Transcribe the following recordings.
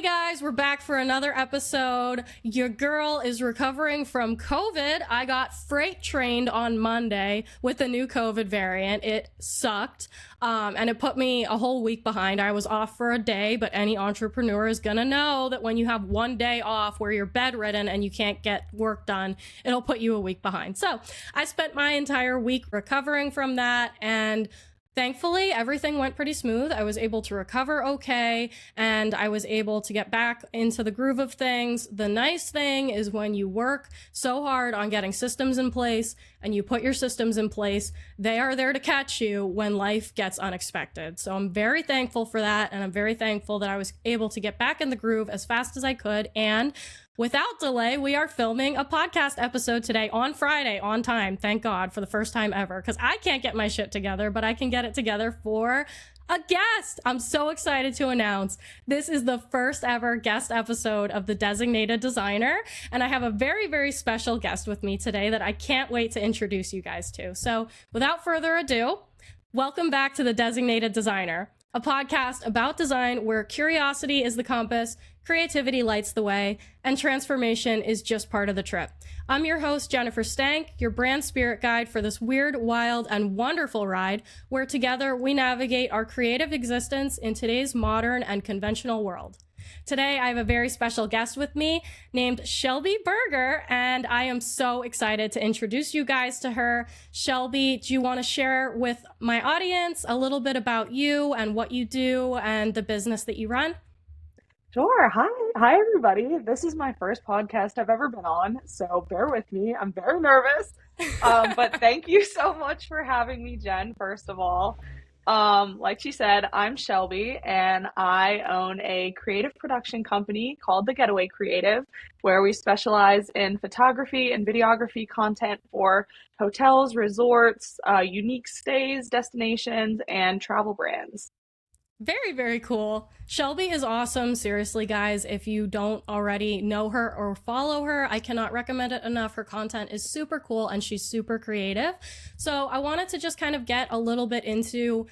Hey guys, we're back for another episode. Your girl is recovering from COVID. I got freight trained on Monday with the new COVID variant. It sucked, and it put me a whole week behind. I was off for a day, but any entrepreneur is gonna know that when you have one day off where you're bedridden and you can't get work done, it'll put you a week behind. So I spent my entire week recovering from that, and thankfully, everything went pretty smooth. I was able to recover okay, and I was able to get back into the groove of things. The nice thing is when you work so hard on getting systems in place and you put your systems in place, they are there to catch you when life gets unexpected. So I'm very thankful for that, and I'm very thankful that I was able to get back in the groove as fast as I could. And without delay, we are filming a podcast episode today on Friday on time. Thank God, for the first time ever, because I can't get my shit together, but I can get it together for a guest. I'm so excited to announce this is the first ever guest episode of The Designated Designer, and I have a very, very special guest with me today that I can't wait to introduce you guys to. So without further ado, welcome back to The Designated Designer, a podcast about design where curiosity is the compass, creativity lights the way, and transformation is just part of the trip. I'm your host, Jennifer Stank, your brand spirit guide for this weird, wild, and wonderful ride where together we navigate our creative existence in today's modern and conventional world. Today, I have a very special guest with me named Shelby Berger, and I am so excited to introduce you guys to her. Shelby, do you want to share with my audience a little bit about you and what you do and the business that you run? Sure. Hi, everybody. This is my first podcast I've ever been on, so bear with me. I'm very nervous, but thank you so much for having me, Jen, first of all. Like she said, I'm Shelby, and I own a creative production company called The Getaway Creative, where we specialize in photography and videography content for hotels, resorts, unique stays, destinations, and travel brands. Very, very cool. Shelby is awesome. Seriously, guys, if you don't already know her or follow her, I cannot recommend it enough. Her content is super cool and she's super creative. So I wanted to just kind of get a little bit into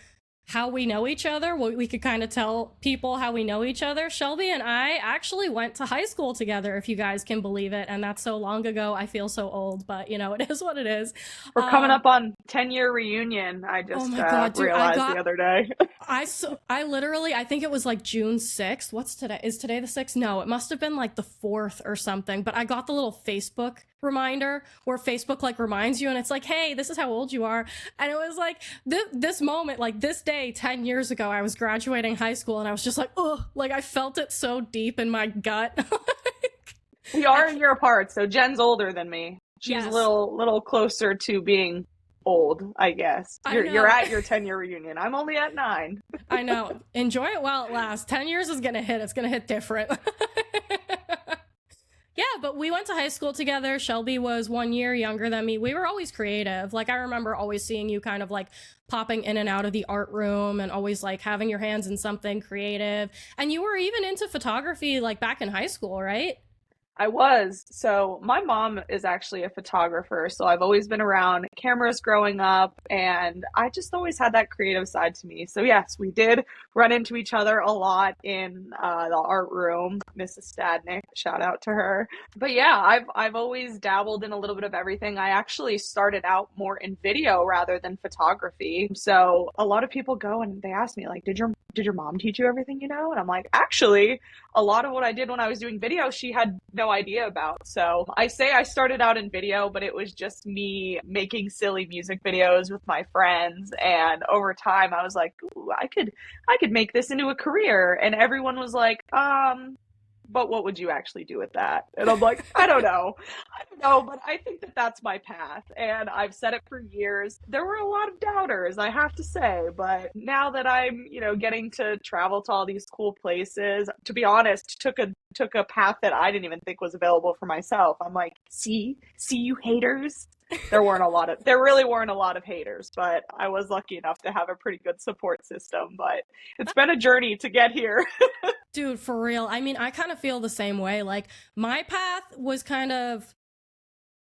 how we know each other. We could kind of tell people how we know each other. Shelby and I actually went to high school together, if you guys can believe it. And that's so long ago. I feel so old, but you know, it is what it is. We're coming up on 10-year reunion. I just oh my God, dude, realized the other day. I literally, I think it was like June 6th. What's today? Is today the 6th? No, it must have been like the 4th or something. But I got the little Facebook reminder where Facebook like reminds you and it's like, hey, this is how old you are. And it was like this moment, like this day 10 years ago, I was graduating high school and I was just like, oh, like I felt it so deep in my gut. We are a year apart, so Jen's older than me. She's Yes. a little closer to being old, I guess. You're at your 10-year reunion. I'm only at 9. I know. Enjoy it while it lasts. 10 years is gonna hit. It's gonna hit different. Yeah, but we went to high school together. Shelby was 1 year younger than me. We were always creative. Like, I remember always seeing you kind of like popping in and out of the art room and always like having your hands in something creative. And you were even into photography like back in high school, right? I was. So my mom is actually a photographer, so I've always been around cameras growing up, and I just always had that creative side to me. So yes, we did run into each other a lot in the art room. Mrs. Stadnick, shout out to her. But yeah, I've always dabbled in a little bit of everything. I actually started out more in video rather than photography. So a lot of people go and they ask me like, did your mom teach you everything you know? And I'm like, actually, a lot of what I did when I was doing video, she had no idea about. So I say I started out in video, but it was just me making silly music videos with my friends. And over time, I was like, ooh, I could make this into a career. And everyone was like, but what would you actually do with that? And I'm like, I don't know, but I think that that's my path. And I've said it for years. There were a lot of doubters, I have to say, but now that I'm, getting to travel to all these cool places, to be honest, took a path that I didn't even think was available for myself. I'm like, see you haters. There really weren't a lot of haters, but I was lucky enough to have a pretty good support system, but it's been a journey to get here. Dude, for real. I mean, I kind of feel the same way. Like, my path was kind of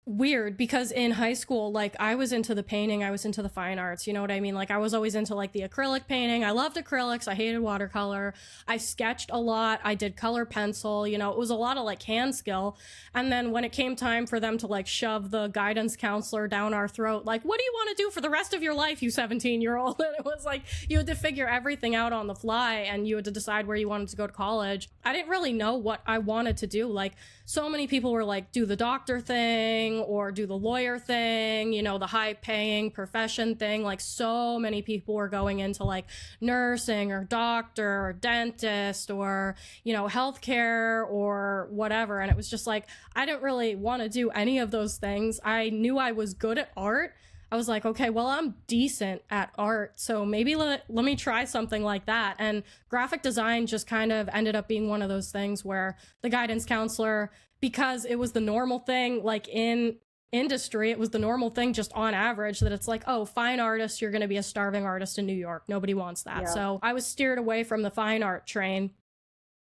weird because in high school, like I was into the painting, I was into the fine arts, you know what I mean? Like I was always into like the acrylic painting. I loved acrylics, I hated watercolor. I sketched a lot, I did color pencil, you know, it was a lot of like hand skill. And then when it came time for them to like shove the guidance counselor down our throat, like, what do you want to do for the rest of your life, you 17-year-old? And it was like you had to figure everything out on the fly and you had to decide where you wanted to go to college. I didn't really know what I wanted to do. Like so many people were like, do the doctor thing or do the lawyer thing, you know, the high paying profession thing. Like so many people were going into like nursing or doctor or dentist or, you know, healthcare or whatever. And it was just like, I didn't really want to do any of those things. I knew I was good at art. I was like, okay, well, I'm decent at art, so maybe let me try something like that. And graphic design just kind of ended up being one of those things where the guidance counselor, because it was the normal thing, like in industry, it was the normal thing just on average that it's like, oh, fine artist, you're going to be a starving artist in New York. Nobody wants that. Yeah. So I was steered away from the fine art train,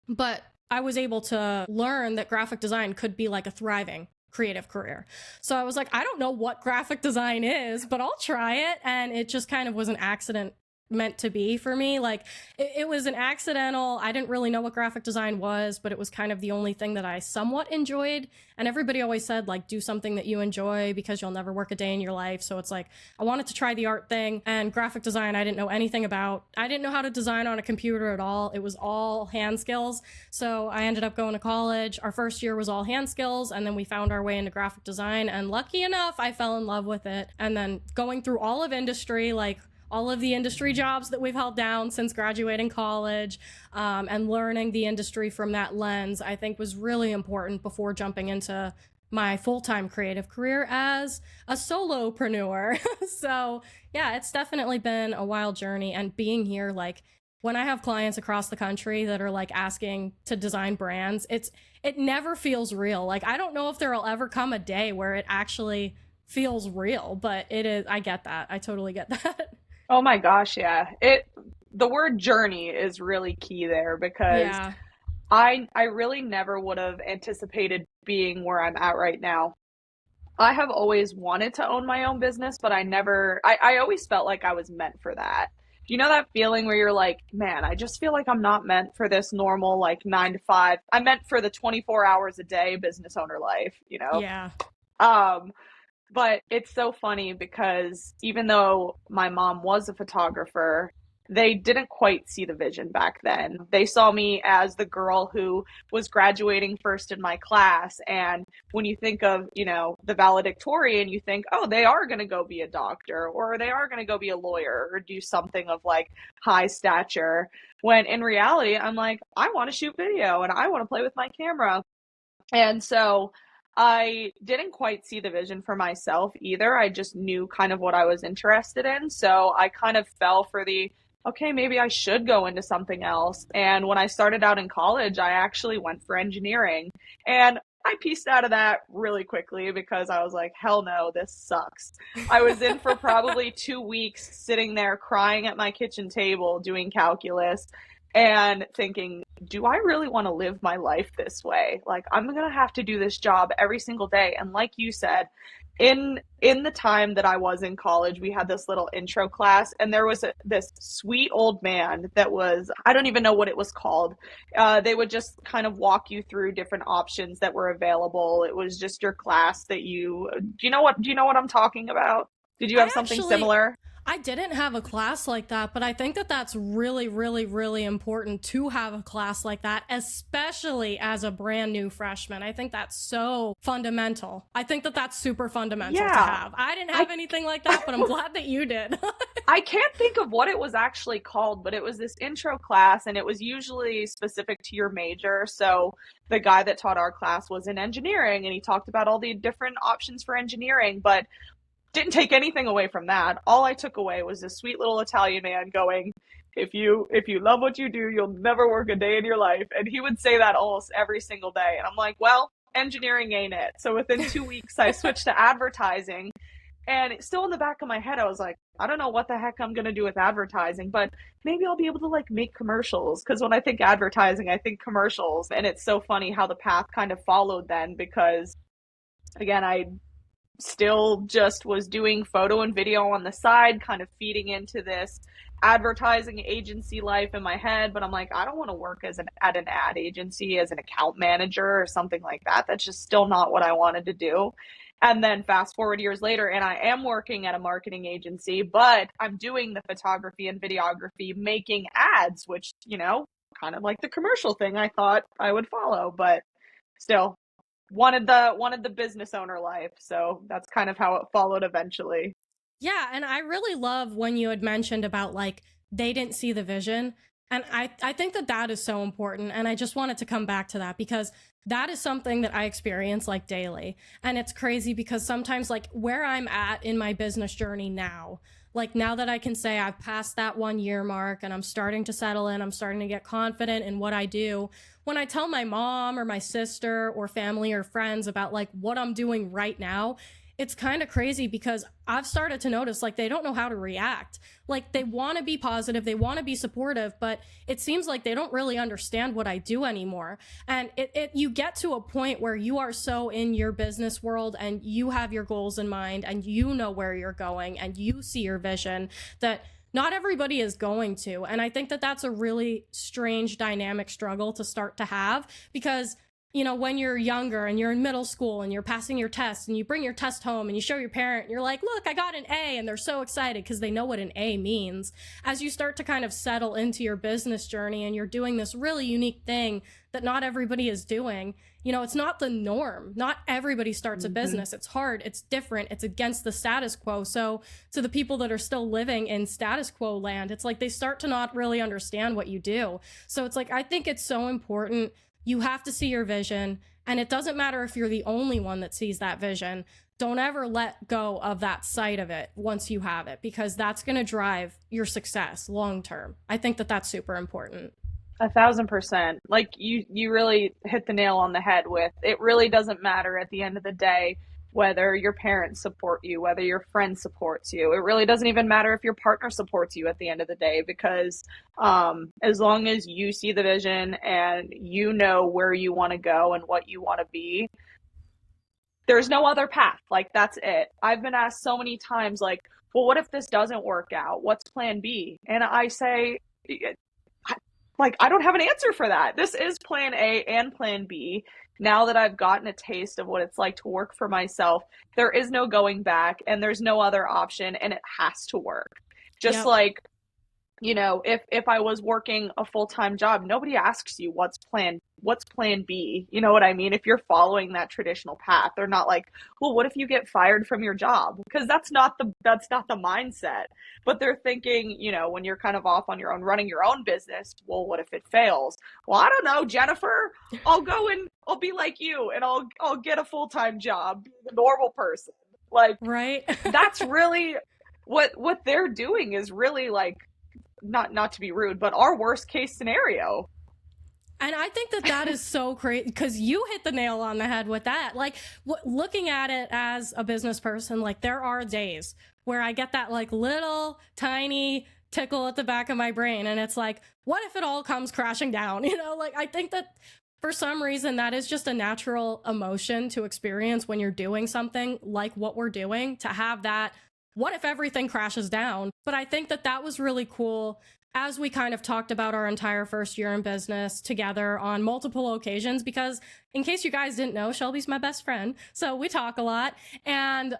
but I was able to learn that graphic design could be like a thriving creative career. So I was like, I don't know what graphic design is, but I'll try it. And it just kind of was an accident meant to be for me. Like it was an accidental. I didn't really know what graphic design was, but it was kind of the only thing that I somewhat enjoyed. And everybody always said, like, do something that you enjoy because you'll never work a day in your life. So it's like, I wanted to try the art thing, and graphic design I didn't know anything about. I didn't know how to design on a computer at all. It was all hand skills. So I ended up going to college. Our first year was all hand skills, and then we found our way into graphic design, and lucky enough, I fell in love with it. And then going through all of industry, like all of the industry jobs that we've held down since graduating college, and learning the industry from that lens, I think was really important before jumping into my full-time creative career as a solopreneur. So yeah, it's definitely been a wild journey. And being here, like when I have clients across the country that are like asking to design brands, it never feels real. Like I don't know if there'll ever come a day where it actually feels real, but it is. I get that. I totally get that. Oh my gosh, yeah. The word journey is really key there because Yeah. I really never would have anticipated being where I'm at right now. I have always wanted to own my own business, but I always felt like I was meant for that. Do you know that feeling where you're like, man, I just feel like I'm not meant for this normal, like 9 to 5. I'm meant for the 24 hours a day business owner life, you know? Yeah. Um, but it's so funny because even though my mom was a photographer, they didn't quite see the vision back then. They saw me as the girl who was graduating first in my class. And when you think of, you know, the valedictorian, you think, oh, they are going to go be a doctor or they are going to go be a lawyer or do something of like high stature. When in reality, I'm like, I want to shoot video and I want to play with my camera. And so I didn't quite see the vision for myself either. I just knew kind of what I was interested in. So I kind of fell for okay, maybe I should go into something else. And when I started out in college, I actually went for engineering. And I pieced out of that really quickly because I was like, hell no, this sucks. I was in for probably 2 weeks sitting there crying at my kitchen table doing calculus and thinking, do I really want to live my life this way? Like, I'm going to have to do this job every single day. And like you said, in the time that I was in college, we had this little intro class, and there was this sweet old man that was, I don't even know what it was called. They would just kind of walk you through different options that were available. It was just your class that do you know what I'm talking about? Did you have something similar? I didn't have a class like that, but I think that that's really, really, really important to have a class like that, especially as a brand new freshman. I think that's so fundamental. I think that that's super fundamental to have. I didn't have anything like that, but I'm glad that you did. I can't think of what it was actually called, but it was this intro class, and it was usually specific to your major. So the guy that taught our class was in engineering, and he talked about all the different options for engineering, but didn't take anything away from that. All I took away was this sweet little Italian man going, if you love what you do, you'll never work a day in your life. And he would say that almost every single day. And I'm like, well, engineering ain't it. So within 2 weeks, I switched to advertising. And it's still in the back of my head, I was like, I don't know what the heck I'm going to do with advertising, but maybe I'll be able to like make commercials. Because when I think advertising, I think commercials. And it's so funny how the path kind of followed then because, again, I still just was doing photo and video on the side, kind of feeding into this advertising agency life in my head. But I'm like, I don't want to work at an ad agency as an account manager or something like that. That's just still not what I wanted to do. And then fast forward years later, and I am working at a marketing agency, but I'm doing the photography and videography, making ads, which, kind of like the commercial thing I thought I would follow, but still wanted the business owner life. So that's kind of how it followed eventually. Yeah, and I really love when you had mentioned about like they didn't see the vision. And I think that that is so important. And I just wanted to come back to that because that is something that I experience like daily. And it's crazy because sometimes like where I'm at in my business journey now, like now that I can say I've passed that 1 year mark and I'm starting to settle in, I'm starting to get confident in what I do. When I tell my mom or my sister or family or friends about like what I'm doing right now, it's kind of crazy because I've started to notice like they don't know how to react. Like they want to be positive, they want to be supportive, but it seems like they don't really understand what I do anymore. And you get to a point where you are so in your business world and you have your goals in mind and you know where you're going and you see your vision that not everybody is going to. And I think that that's a really strange dynamic struggle to start to have because when you're younger and you're in middle school and you're passing your tests and you bring your test home and you show your parent and you're like, look, I got an A, and they're so excited because they know what an A means. As you start to kind of settle into your business journey and you're doing this really unique thing that not everybody is doing, it's not the norm. Not everybody starts a business. It's hard. It's different. It's against the status quo. So to the people that are still living in status quo land, it's like they start to not really understand what you do. So it's like, I think it's so important. You have to see your vision, and it doesn't matter if you're the only one that sees that vision. Don't ever let go of that sight of it once you have it, because that's going to drive your success long term. I think that that's super important. 1,000%. Like you really hit the nail on the head with it. Really doesn't matter at the end of the day whether your parents support you, whether your friend supports you. It really doesn't even matter if your partner supports you at the end of the day, because as long as you see the vision and you know where you want to go and what you want to be, there's no other path. Like, that's it. I've been asked so many times, like, well, what if this doesn't work out? What's plan B? And I say, I don't have an answer for that. This is plan A and plan B. Now that I've gotten a taste of what it's like to work for myself, there is no going back and there's no other option, and it has to work. Just like, if I was working a full-time job, nobody asks you what's plan B. You know what I mean? If you're following that traditional path, they're not like, well, what if you get fired from your job? Because that's not the mindset. But they're thinking, when you're kind of off on your own, running your own business, well, what if it fails? Well, I don't know, Jennifer, I'll go and I'll be like you and I'll get a full-time job, be the normal person. Like, right. That's really what they're doing is really like, not to be rude, but our worst case scenario. And I think that that is so crazy because you hit the nail on the head with that. Like looking at it as a business person, like there are days where I get that like little tiny tickle at the back of my brain. And it's like, what if it all comes crashing down? Like I think that for some reason that is just a natural emotion to experience when you're doing something like what we're doing, to have that, what if everything crashes down? But I think that that was really cool as we kind of talked about our entire first year in business together on multiple occasions, because in case you guys didn't know, Shelby's my best friend. So we talk a lot. And,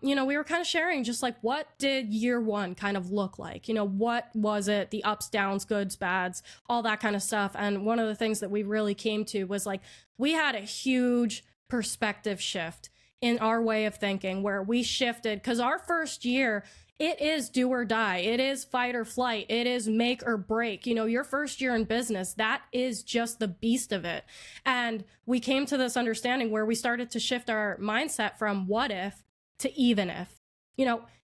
we were kind of sharing just like, what did year one kind of look like? What was it? The ups, downs, goods, bads, all that kind of stuff. And one of the things that we really came to was like, we had a huge perspective shift in our way of thinking, where we shifted, because our first year, it is do or die. It is fight or flight. It is make or break. Your first year in business, that is just the beast of it. And we came to this understanding where we started to shift our mindset from what if to even if.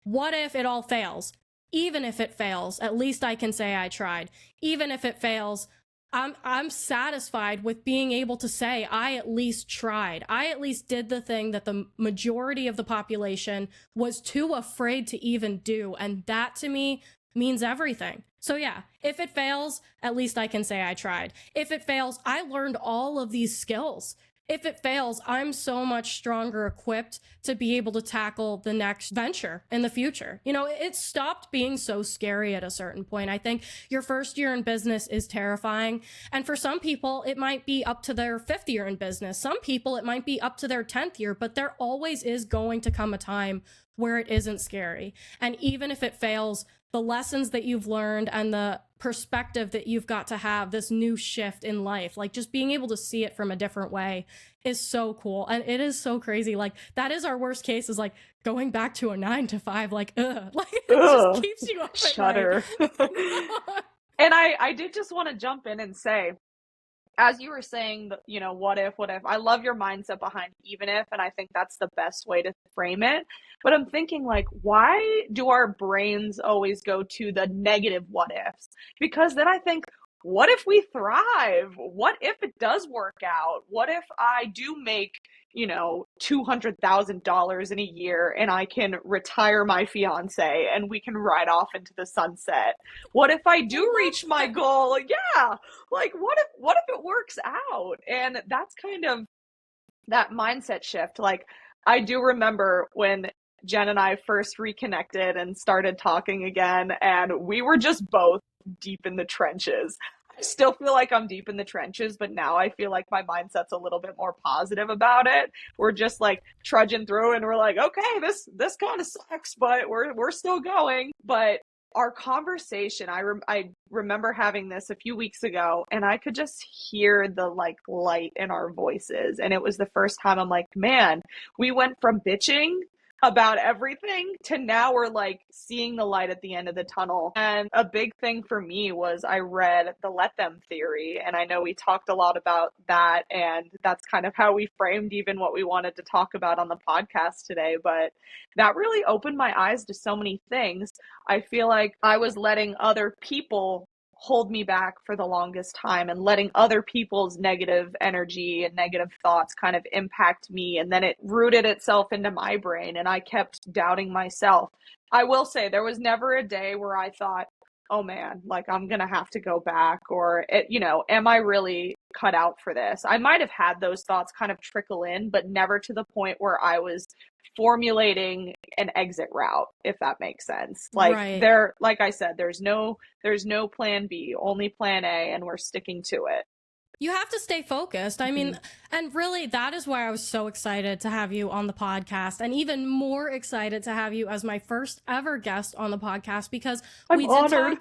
What if it all fails? Even if it fails, at least I can say I tried. Even if it fails, I'm satisfied with being able to say I at least tried. I at least did the thing that the majority of the population was too afraid to even do. And that to me means everything. So yeah, if it fails, at least I can say I tried. If it fails, I learned all of these skills. if it fails, I'm so much stronger equipped to be able to tackle the next venture in the future. You know, it stopped being so scary at a certain point. I think your first year in business is terrifying. And for some people, it might be up to their fifth year in business. Some people, it might be up to their 10th year, but there always is going to come a time where it isn't scary. And even if it fails, the lessons that you've learned and the perspective that you've got to have, this new shift in life, like just being able to see it from a different way is so cool. And it is so crazy. Like that is our worst case, is like going back to a 9 to 5, like, like it just keeps you up at Shudder. night. And I did just want to jump in and say, as you were saying, you know, what if, I love your mindset behind even if, and I think that's the best way to frame it. But I'm thinking, like, why do our brains always go to the negative what ifs? Because then I think, what if we thrive? What if it does work out? What if I do make, you know, $200,000 in a year and I can retire my fiance and we can ride off into the sunset? What if I do reach my goal? Yeah. Like, what if it works out? And that's kind of that mindset shift. Like, I do remember when Jen and I first reconnected and started talking again, and we were just both deep in the trenches. I still feel like I'm deep in the trenches, but now I feel like my mindset's a little bit more positive about it. We're just like trudging through and we're like, okay, this kind of sucks, but we're still going. But our conversation, I remember having this a few weeks ago, and I could just hear the like light in our voices. And it was the first time I'm like, man, we went from bitching about everything to now we're like seeing the light at the end of the tunnel. And a big thing for me was I read the let them theory, and I know we talked a lot about that, and that's kind of how we framed even what we wanted to talk about on the podcast today. But that really opened my eyes to so many things. I feel like I was letting other people hold me back for the longest time, and letting other people's negative energy and negative thoughts kind of impact me. And then it rooted itself into my brain and I kept doubting myself. I will say there was never a day where I thought, oh man, like I'm going to have to go back, or, you know, am I really cut out for this? I might have had those thoughts kind of trickle in, but never to the point where I was formulating an exit route, if that makes sense. Like right. Like I said, there's no plan B, only plan A, and we're sticking to it. You have to stay focused. I mean, and really that is why I was so excited to have you on the podcast, and even more excited to have you as my first ever guest on the podcast, because I'm honored.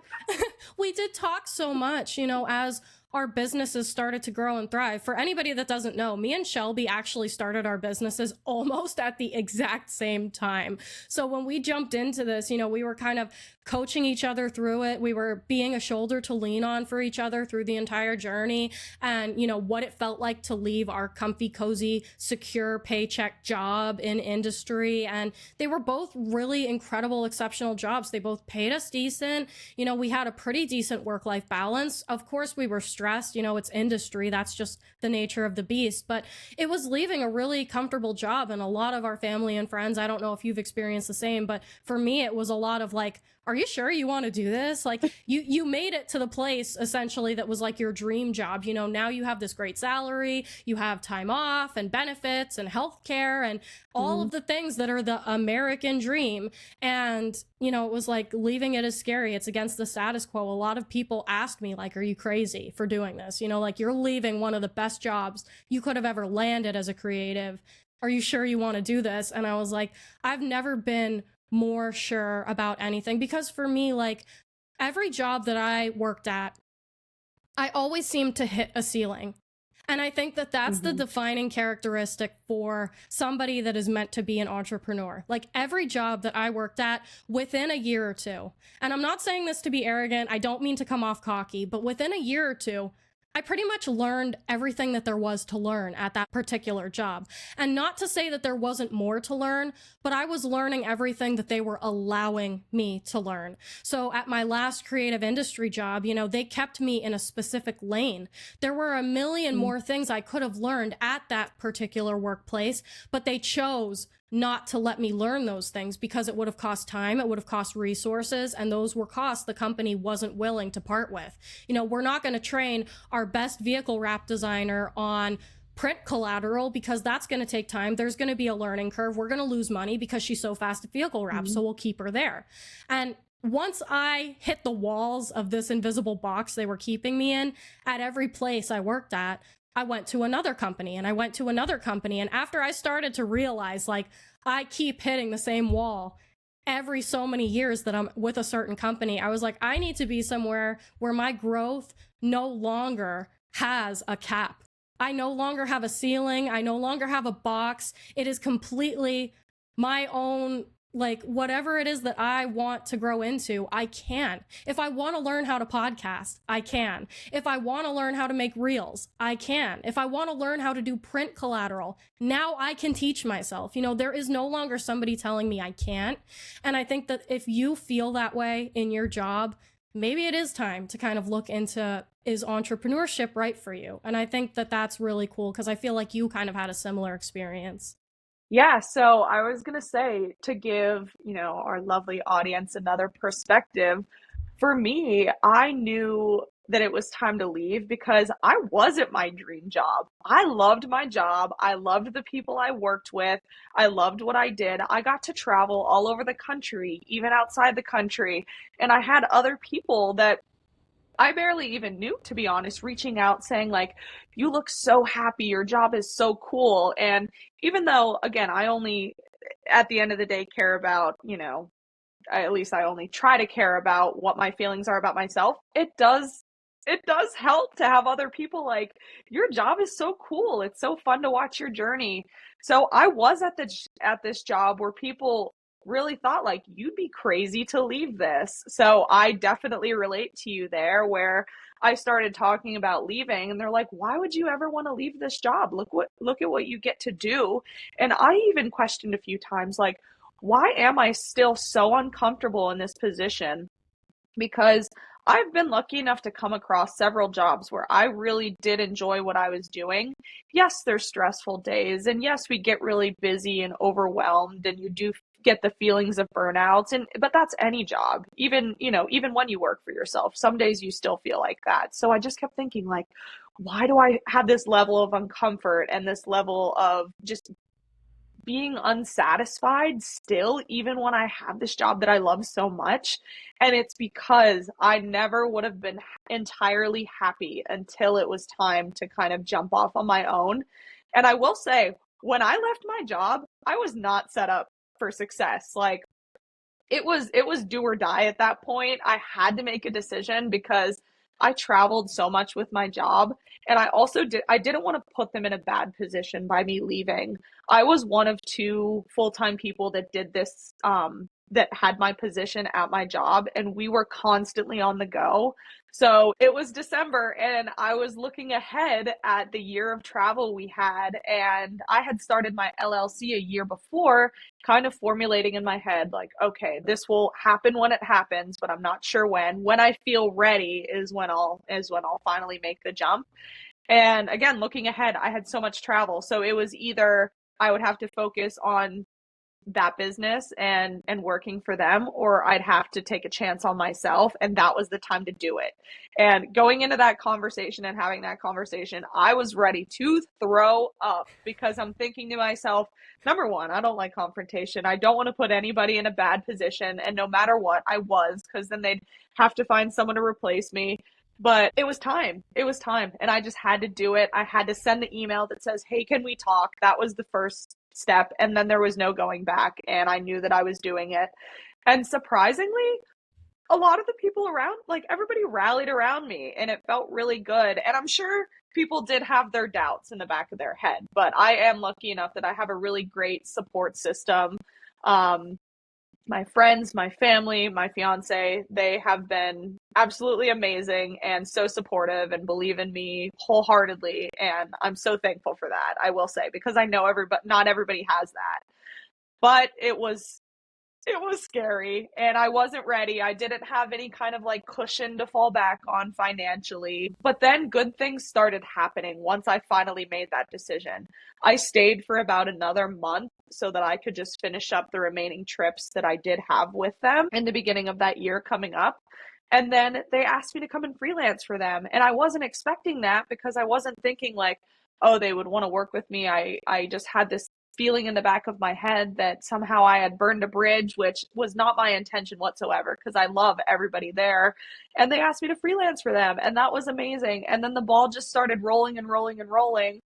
We did talk so much, you know, as our businesses started to grow and thrive. For anybody that doesn't know, me and Shelby actually started our businesses almost at the exact same time. So when we jumped into this, you know, we were kind of coaching each other through it. We were being a shoulder to lean on for each other through the entire journey, and, you know, what it felt like to leave our comfy, cozy, secure paycheck job in industry. And they were both really incredible, exceptional jobs. They both paid us decent. You know, we had a pretty decent work-life balance. Of course, we were stressed, you know, it's industry. That's just the nature of the beast. But it was leaving a really comfortable job, and a lot of our family and friends, I don't know if you've experienced the same, but for me, it was a lot of like, are you sure you want to do this? Like you made it to the place essentially that was like your dream job. You know, now you have this great salary, you have time off and benefits and healthcare and all of the things that are the American dream. And, you know, it was like leaving it is scary. It's against the status quo. A lot of people asked me, like, are you crazy for doing this? You know, like, you're leaving one of the best jobs you could have ever landed as a creative. Are you sure you want to do this? And I was like, I've never been more sure about anything, because for me, like, every job that I worked at, I always seemed to hit a ceiling. And I think that that's the defining characteristic for somebody that is meant to be an entrepreneur. Like, every job that I worked at, within a year or two, and I'm not saying this to be arrogant, I don't mean to come off cocky, but within a year or two, I pretty much learned everything that there was to learn at that particular job. And not to say that there wasn't more to learn, but I was learning everything that they were allowing me to learn. So at my last creative industry job, you know, they kept me in a specific lane. There were a million more things I could have learned at that particular workplace, but they chose not to let me learn those things because it would have cost time, it would have cost resources, and those were costs the company wasn't willing to part with. You know, we're not going to train our best vehicle wrap designer on print collateral because that's going to take time. There's going to be a learning curve. We're going to lose money because she's so fast at vehicle wrap. So we'll keep her there. And once I hit the walls of this invisible box they were keeping me in, at every place I worked at, I went to another company and I went to another company. And after I started to realize, like, I keep hitting the same wall every so many years that I'm with a certain company, I was like, I need to be somewhere where my growth no longer has a cap. I no longer have a ceiling. I no longer have a box. It is completely my own, like, whatever it is that I want to grow into, I can. If I want to learn how to podcast, I can. If I want to learn how to make reels, I can. If I want to learn how to do print collateral, now I can teach myself. You know, there is no longer somebody telling me I can't. And I think that if you feel that way in your job, maybe it is time to kind of look into, is entrepreneurship right for you? And I think that that's really cool because I feel like you kind of had a similar experience. Yeah, so I was going to say, to give, our lovely audience another perspective, for me, I knew that it was time to leave because I wasn't my dream job. I loved my job. I loved the people I worked with. I loved what I did. I got to travel all over the country, even outside the country. And I had other people that I barely even knew, to be honest, reaching out saying, like, you look so happy, your job is so cool. And even though, again, I only, at the end of the day, care about, at least I only try to care about what my feelings are about myself, it does help to have other people like, your job is so cool. It's so fun to watch your journey. So I was at this job where people really thought, like, you'd be crazy to leave this. So I definitely relate to you there, where I started talking about leaving and they're like, why would you ever want to leave this job? Look at what you get to do. And I even questioned a few times, like, why am I still so uncomfortable in this position? Because I've been lucky enough to come across several jobs where I really did enjoy what I was doing. Yes, there's stressful days, and yes, we get really busy and overwhelmed, and you do get the feelings of burnouts, but that's any job. Even when you work for yourself, some days you still feel like that. So I just kept thinking, like, why do I have this level of uncomfort and this level of just being unsatisfied still, even when I have this job that I love so much? And it's because I never would have been entirely happy until it was time to kind of jump off on my own. And I will say, when I left my job, I was not set up for success. Like, it was do or die at that point. I had to make a decision because I traveled so much with my job, and I didn't want to put them in a bad position by me leaving. I was one of two full-time people that did this, that had my position at my job, and we were constantly on the go. So it was December and I was looking ahead at the year of travel we had, and I had started my LLC a year before, kind of formulating in my head, like, okay, this will happen when it happens, but I'm not sure when. When I feel ready is when I'll finally make the jump. And again, looking ahead, I had so much travel. So it was either I would have to focus on that business and working for them, or I'd have to take a chance on myself, and that was the time to do it. And going into that conversation and having that conversation, I was ready to throw up because I'm thinking to myself, number one, I don't like confrontation. I don't want to put anybody in a bad position, and no matter what, I was, because then they'd have to find someone to replace me. But it was time. It was time. And I just had to do it. I had to send the email that says, hey, can we talk? That was the first step. And then there was no going back. And I knew that I was doing it. And surprisingly, a lot of the people around, like, everybody rallied around me, and it felt really good. And I'm sure people did have their doubts in the back of their head, but I am lucky enough that I have a really great support system. My friends, my family, my fiance, they have been absolutely amazing and so supportive and believe in me wholeheartedly. And I'm so thankful for that, I will say, because I know not everybody has that. But it was scary and I wasn't ready. I didn't have any kind of like cushion to fall back on financially. But then good things started happening once I finally made that decision. I stayed for about another month so that I could just finish up the remaining trips that I did have with them in the beginning of that year coming up. And then they asked me to come and freelance for them. And I wasn't expecting that because I wasn't thinking like, oh, they would want to work with me. I just had this feeling in the back of my head that somehow I had burned a bridge, which was not my intention whatsoever because I love everybody there. And they asked me to freelance for them, and that was amazing. And then the ball just started rolling and rolling and rolling.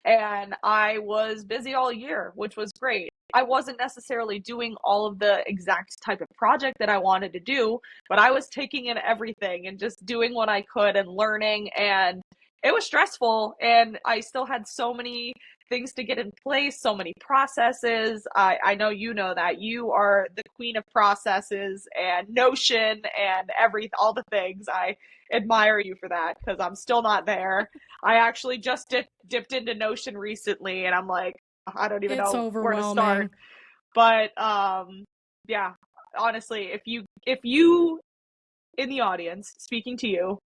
And I was busy all year, which was great. I wasn't necessarily doing all of the exact type of project that I wanted to do, but I was taking in everything and just doing what I could and learning. And it was stressful. And I still had so many things to get in place, so many processes. I know you know that you are the queen of processes and Notion and all the things. I admire you for that because I'm still not there. I actually just dipped into Notion recently, and I'm like, I don't even It's know where to overwhelming. start. But yeah, honestly, if you in the audience, speaking to you,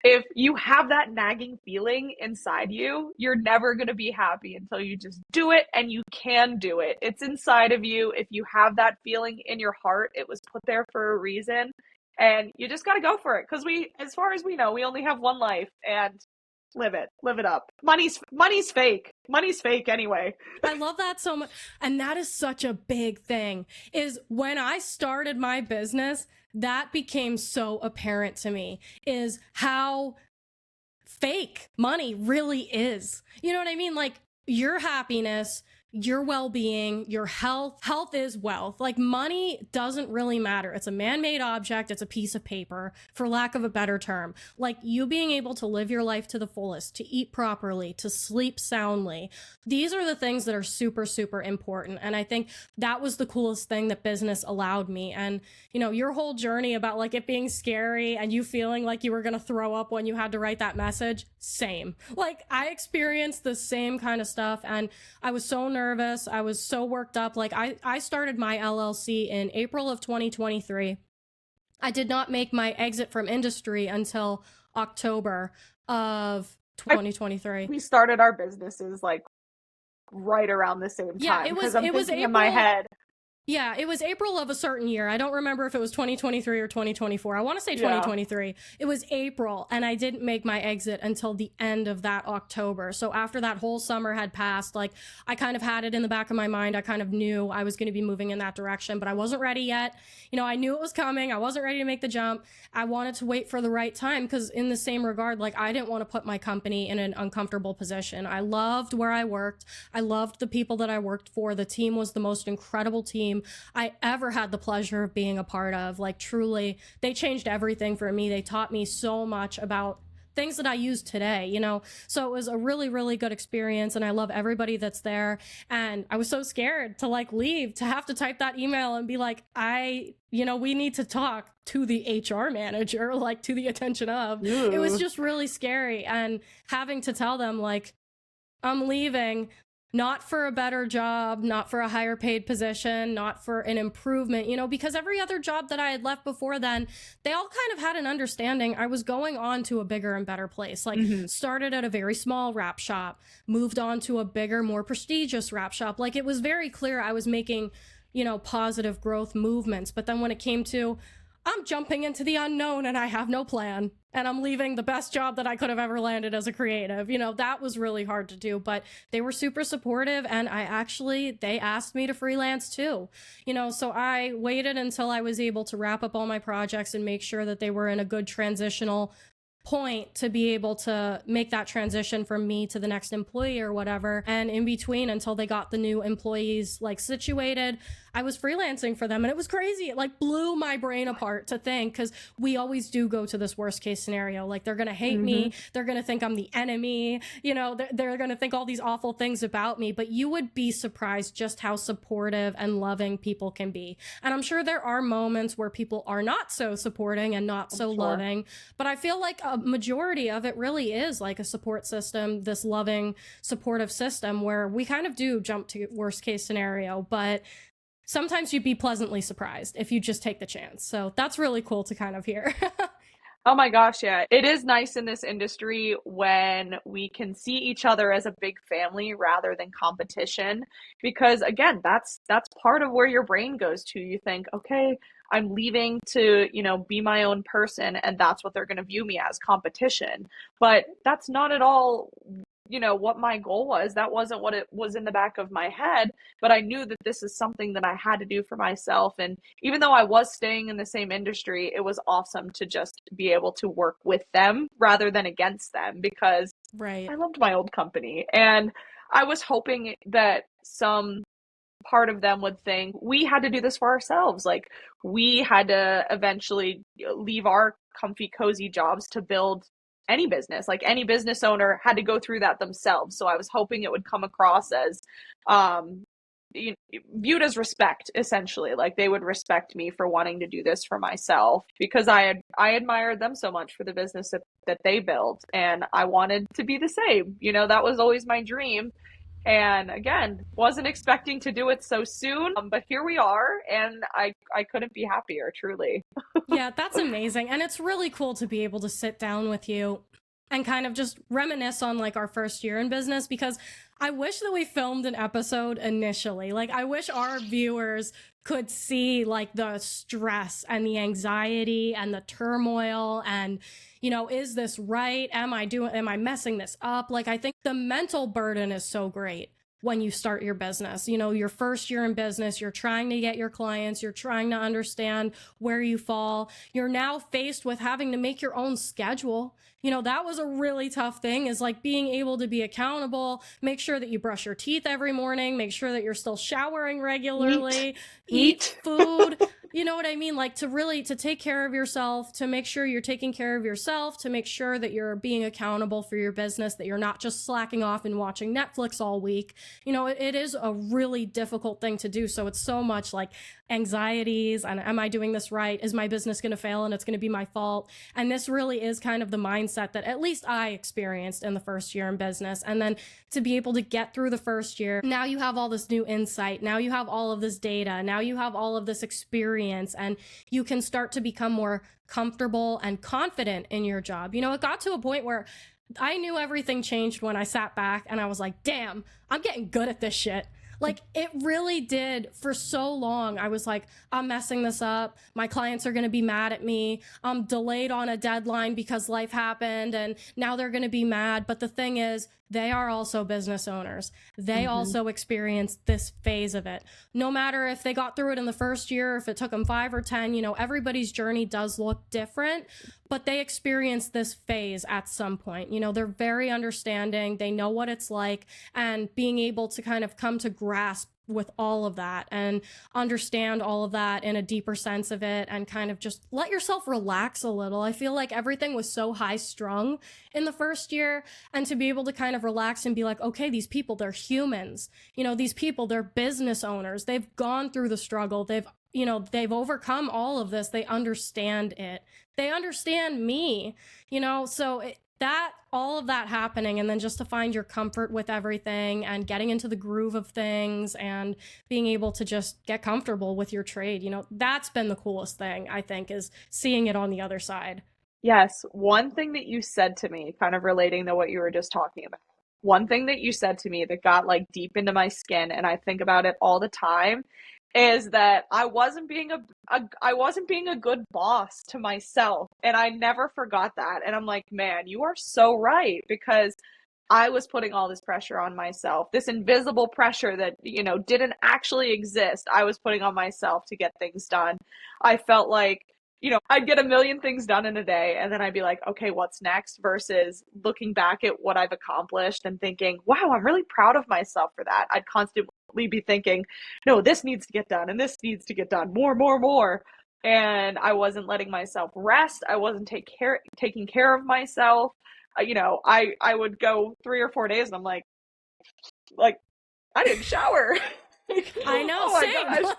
if you have that nagging feeling inside you, you're never going to be happy until you just do it, and you can do it. It's inside of you. If you have that feeling in your heart, it was put there for a reason, and you just got to go for it because as far as we know, we only have one life, and live it up. Money's fake. Money's fake anyway. I love that so much. And that is such a big thing, is when I started my business, that became so apparent to me, is how fake money really is. You know what I mean? Like, your happiness, your well-being, your health is wealth. Like, money doesn't really matter. It's a man-made object. It's a piece of paper, for lack of a better term. Like, you being able to live your life to the fullest, to eat properly, to sleep soundly, these are the things that are super, super important. And I think that was the coolest thing that business allowed me. And, you know, your whole journey about like it being scary and you feeling like you were going to throw up when you had to write that message, same. Like, I experienced the same kind of stuff, and I was so nervous. I was so worked up. Like, I started my LLC in April of 2023. I did not make my exit from industry until October of 2023. We started our businesses like right around the same time. Yeah, it was April. In my head. Yeah, it was April of a certain year. I don't remember if it was 2023 or 2024. I want to say 2023. Yeah. It was April, and I didn't make my exit until the end of that October. So after that whole summer had passed, like, I kind of had it in the back of my mind. I kind of knew I was going to be moving in that direction, but I wasn't ready yet. You know, I knew it was coming. I wasn't ready to make the jump. I wanted to wait for the right time because, in the same regard, like, I didn't want to put my company in an uncomfortable position. I loved where I worked. I loved the people that I worked for. The team was the most incredible team I ever had the pleasure of being a part of. Like, truly, they changed everything for me. They taught me so much about things that I use today, you know? So it was a really, really good experience, and I love everybody that's there. And I was so scared to like leave, to have to type that email and be like, we need to talk to the HR manager, like, to the attention of. Ooh. It was just really scary. And having to tell them, like, I'm leaving, not for a better job, not for a higher paid position, not for an improvement, you know, because every other job that I had left before then, they all kind of had an understanding I was going on to a bigger and better place. Like, started at a very small wrap shop, moved on to a bigger, more prestigious wrap shop. Like, it was very clear I was making, you know, positive growth movements. But then when it came to, I'm jumping into the unknown and I have no plan, and I'm leaving the best job that I could have ever landed as a creative, you know, that was really hard to do. But they were super supportive, and they asked me to freelance too, you know. So I waited until I was able to wrap up all my projects and make sure that they were in a good transitional point to be able to make that transition from me to the next employee or whatever. And in between, until they got the new employees like situated, I was freelancing for them. And it was crazy. It like blew my brain apart to think, because we always do go to this worst case scenario. Like, they're going to hate me. They're going to think I'm the enemy. You know, they're going to think all these awful things about me. But you would be surprised just how supportive and loving people can be. And I'm sure there are moments where people are not so supporting and not so loving. But I feel like a majority of it really is like a support system, this loving, supportive system where we kind of do jump to worst case scenario. But sometimes you'd be pleasantly surprised if you just take the chance. So that's really cool to kind of hear. Oh my gosh, yeah. It is nice in this industry when we can see each other as a big family rather than competition, because again, that's part of where your brain goes to. You think, okay, I'm leaving to, you know, be my own person, and that's what they're going to view me as, competition. But that's not at all what my goal was. That wasn't what it was in the back of my head, but I knew that this is something that I had to do for myself. And even though I was staying in the same industry, it was awesome to just be able to work with them rather than against them, because Right. I loved my old company. And I was hoping that some part of them would think we had to do this for ourselves. Like, we had to eventually leave our comfy, cozy jobs to build any business. Like, any business owner had to go through that themselves. So I was hoping it would come across as viewed as respect, essentially. Like, they would respect me for wanting to do this for myself, because I admired them so much for the business that they built, and I wanted to be the same. That was always my dream. And again, wasn't expecting to do it so soon, but here we are, and I couldn't be happier, truly. Yeah, that's amazing. And it's really cool to be able to sit down with you and kind of just reminisce on like our first year in business, because I wish that we filmed an episode initially. Like, I wish our viewers could see like the stress and the anxiety and the turmoil and, is this right? Am I messing this up? Like, I think the mental burden is so great when you start your business. Your first year in business, you're trying to get your clients, you're trying to understand where you fall. You're now faced with having to make your own schedule. That was a really tough thing, is like being able to be accountable, make sure that you brush your teeth every morning, make sure that you're still showering regularly, eat food. You know what I mean? Like, to take care of yourself, to make sure you're taking care of yourself, to make sure that you're being accountable for your business, that you're not just slacking off and watching Netflix all week. It is a really difficult thing to do. So it's so much like anxieties and, am I doing this right? Is my business going to fail and it's going to be my fault? And this really is kind of the mindset that at least I experienced in the first year in business. And then to be able to get through the first year, now you have all this new insight. Now you have all of this data. Now you have all of this experience, and you can start to become more comfortable and confident in your job. It got to a point where I knew everything changed when I sat back and I was like, damn, I'm getting good at this shit. Like, it really did. For so long, I was like, I'm messing this up. My clients are going to be mad at me. I'm delayed on a deadline because life happened, and now they're going to be mad. But the thing is, they are also business owners. They also experienced this phase of it. No matter if they got through it in the first year, if it took them 5 or 10, everybody's journey does look different, but they experience this phase at some point. They're very understanding. They know what it's like, and being able to kind of come to grasp with all of that and understand all of that in a deeper sense of it, and kind of just let yourself relax a little. I feel like everything was so high strung in the first year, and to be able to kind of relax and be like, okay, these people, they're humans. These people, they're business owners. They've gone through the struggle. They've overcome all of this. They understand it. They understand me, so all of that happening, and then just to find your comfort with everything and getting into the groove of things and being able to just get comfortable with your trade, that's been the coolest thing, I think, is seeing it on the other side. Yes, one thing that you said to me, kind of relating to what you were just talking about, one thing that you said to me that got like deep into my skin, and I think about it all the time, is that I wasn't being a good boss to myself, and I never forgot that. And I'm like, man, you are so right, because I was putting all this pressure on myself, this invisible pressure that, didn't actually exist. I was putting on myself to get things done. I felt like, I'd get a million things done in a day, and then I'd be like, okay, what's next? Versus looking back at what I've accomplished and thinking, wow, I'm really proud of myself for that. I'd constantly be thinking, no, this needs to get done, and this needs to get done, more. And I wasn't letting myself rest. I wasn't taking care of myself. I would go 3 or 4 days and I'm like, I didn't shower. I know, oh my gosh.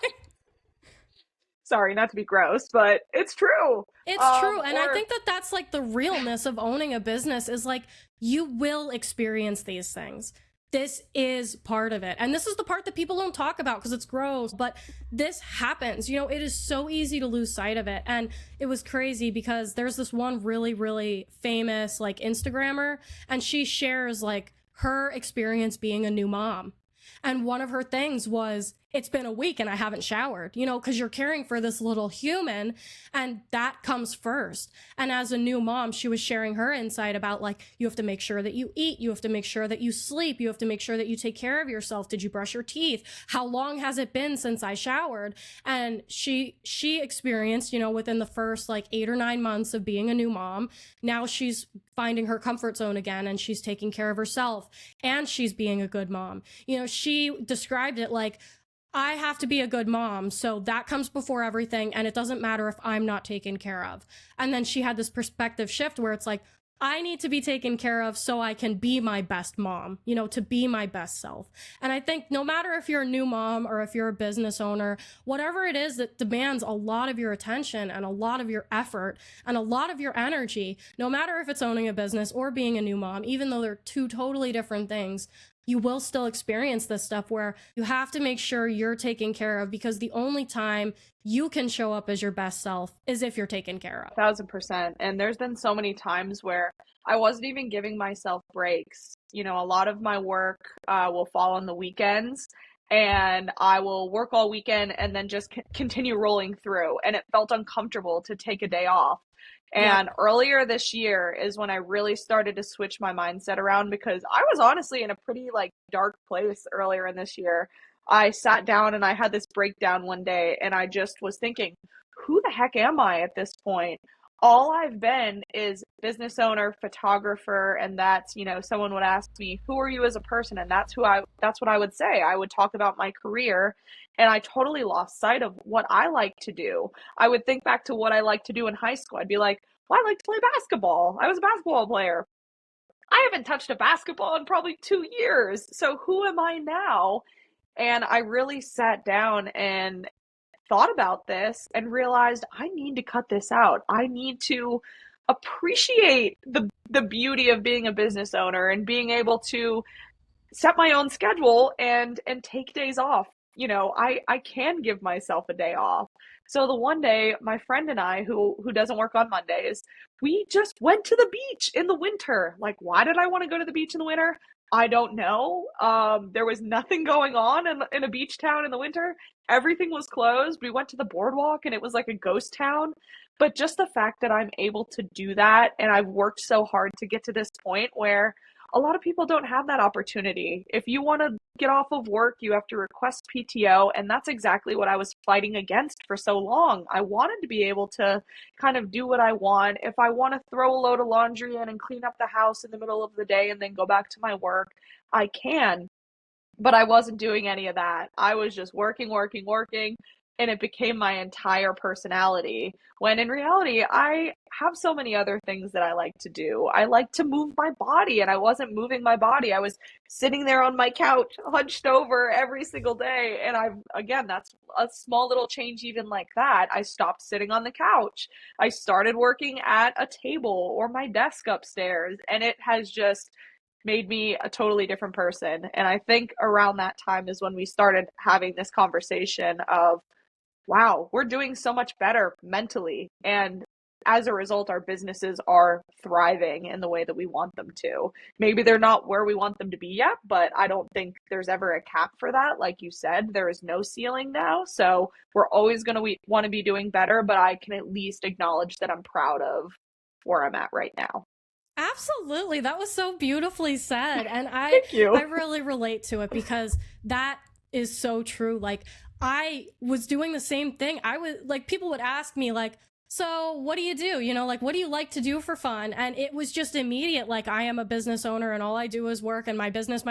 Sorry, not to be gross, but it's true. It's true. And I think that that's like the realness of owning a business, is like, you will experience these things. This is part of it. And this is the part that people don't talk about because it's gross, but this happens. It is so easy to lose sight of it. And it was crazy because there's this one really, really famous like Instagrammer, and she shares like her experience being a new mom. And one of her things was it's been a week and I haven't showered, because you're caring for this little human, and that comes first. And as a new mom, she was sharing her insight about, like, you have to make sure that you eat, you have to make sure that you sleep, you have to make sure that you take care of yourself. Did you brush your teeth? How long has it been since I showered? And she experienced, within the first like 8 or 9 months of being a new mom, now she's finding her comfort zone again, and she's taking care of herself, and she's being a good mom. She described it like, I have to be a good mom, so that comes before everything, and it doesn't matter if I'm not taken care of. And then she had this perspective shift where it's like, I need to be taken care of so I can be my best mom, to be my best self. And I think no matter if you're a new mom or if you're a business owner, whatever it is that demands a lot of your attention and a lot of your effort and a lot of your energy, no matter if it's owning a business or being a new mom, even though they're two totally different things, you will still experience this stuff where you have to make sure you're taken care of, because the only time you can show up as your best self is if you're taken care of. 1000%. And there's been so many times where I wasn't even giving myself breaks. A lot of my work will fall on the weekends, and I will work all weekend and then just continue rolling through. And it felt uncomfortable to take a day off. And earlier this year is when I really started to switch my mindset around, because I was honestly in a pretty like dark place earlier in this year. I sat down and I had this breakdown one day, and I just was thinking, who the heck am I at this point? All I've been is business owner, photographer, and that's, someone would ask me, who are you as a person? And that's what I would say. I would talk about my career, and I totally lost sight of what I like to do. I would think back to what I liked to do in high school. I'd be like, well, I like to play basketball. I was a basketball player. I haven't touched a basketball in probably 2 years. So who am I now? And I really sat down and thought about this and realized I need to cut this out. I need to appreciate the beauty of being a business owner and being able to set my own schedule and take days off. I can give myself a day off. So the one day, my friend and I, who doesn't work on Mondays, we just went to the beach in the winter. Like, why did I want to go to the beach in the winter? I don't know. There was nothing going on in a beach town in the winter. Everything was closed. We went to the boardwalk and it was like a ghost town. But just the fact that I'm able to do that, and I've worked so hard to get to this point where a lot of people don't have that opportunity. If you want to get off of work, you have to request PTO, and that's exactly what I was fighting against for so long. I wanted to be able to kind of do what I want. If I want to throw a load of laundry in and clean up the house in the middle of the day and then go back to my work, I can. But I wasn't doing any of that. I was just working, and it became my entire personality. When in reality, I have so many other things that I like to do. I like to move my body, and I wasn't moving my body. I was sitting there on my couch, hunched over every single day. And that's a small little change even like that. I stopped sitting on the couch. I started working at a table or my desk upstairs, and it has just made me a totally different person. And I think around that time is when we started having this conversation of, wow, we're doing so much better mentally. And as a result, our businesses are thriving in the way that we want them to. Maybe they're not where we want them to be yet, but I don't think there's ever a cap for that. Like you said, there is no ceiling now. So we're always going to want to be doing better, but I can at least acknowledge that I'm proud of where I'm at right now. Absolutely. That was so beautifully said. And Thank you. I really relate to it, because that is so true. Like, I was doing the same thing. I was like, people would ask me like, so what do you do? Like, what do you like to do for fun? And it was just immediate. Like, I am a business owner and all I do is work, and my business.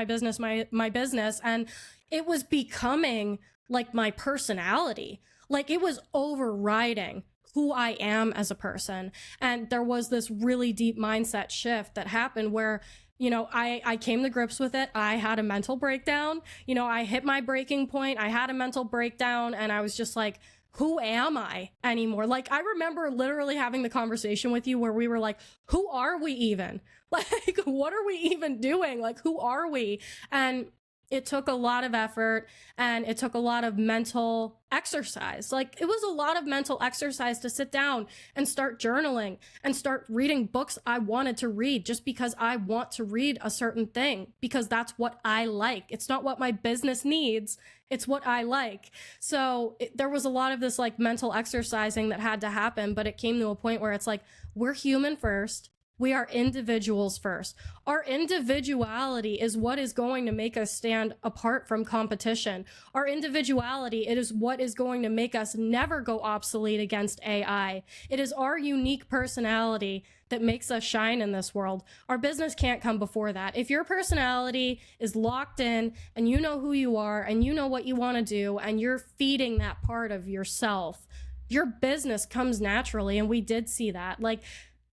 And it was becoming like my personality. Like, it was overriding who I am as a person. And there was this really deep mindset shift that happened where, I came to grips with it. I had a mental breakdown. I hit my breaking point. I had a mental breakdown, and I was just like, who am I anymore? Like, I remember literally having the conversation with you where we were like, who are we even? Like, what are we even doing? Like, who are we? And it took a lot of effort and it took a lot of mental exercise. Like, it was a lot of mental exercise to sit down and start journaling and start reading books I wanted to read just because I want to read a certain thing, because that's what I like. It's not what my business needs, it's what I like. So there was a lot of this like mental exercising that had to happen, but it came to a point where it's like, we're human first. We are individuals first. Our individuality is what is going to make us stand apart from competition. Our individuality, it is what is going to make us never go obsolete against AI. It is our unique personality that makes us shine in this world. Our business can't come before that. If your personality is locked in and you know who you are and you know what you want to do and you're feeding that part of yourself, your business comes naturally. And we did see that. Like,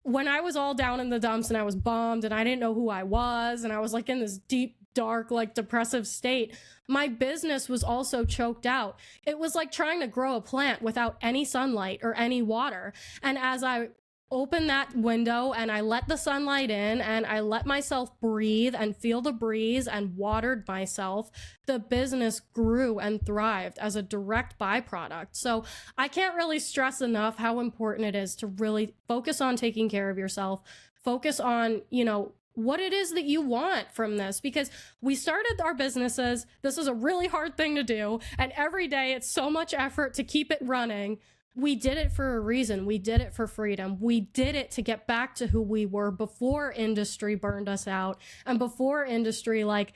when I was all down in the dumps and I was bummed and I didn't know who I was and I was like in this deep, dark, like depressive state, my business was also choked out. It was like trying to grow a plant without any sunlight or any water. And as I opened that window and I let the sunlight in and I let myself breathe and feel the breeze and watered myself, the business grew and thrived as a direct byproduct. So I can't really stress enough how important it is to really focus on taking care of yourself, focus on, you know, what it is that you want from this, because we started our businesses. This is a really hard thing to do. And every day it's so much effort to keep it running. We did it for a reason. We did it for freedom. We did it to get back to who we were before industry burned us out and before industry like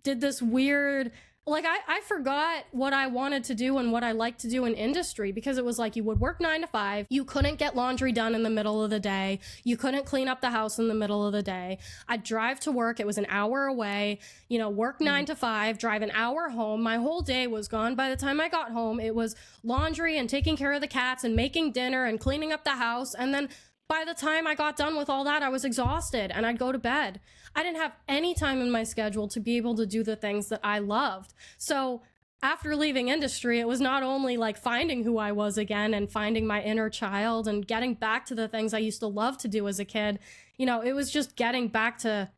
did this weird, like I forgot what I wanted to do and what I liked to do in industry, because it was like you would work 9 to 5. You couldn't get laundry done in the middle of the day. You couldn't clean up the house in the middle of the day. I'd drive to work. It was an hour away, you know, work 9 to 5, drive an hour home. My whole day was gone. By the time I got home, it was laundry and taking care of the cats and making dinner and cleaning up the house. And then by the time I got done with all that, I was exhausted and I'd go to bed. I didn't have any time in my schedule to be able to do the things that I loved. So after leaving industry, it was not only like finding who I was again and finding my inner child and getting back to the things I used to love to do as a kid. You know, it was just getting back to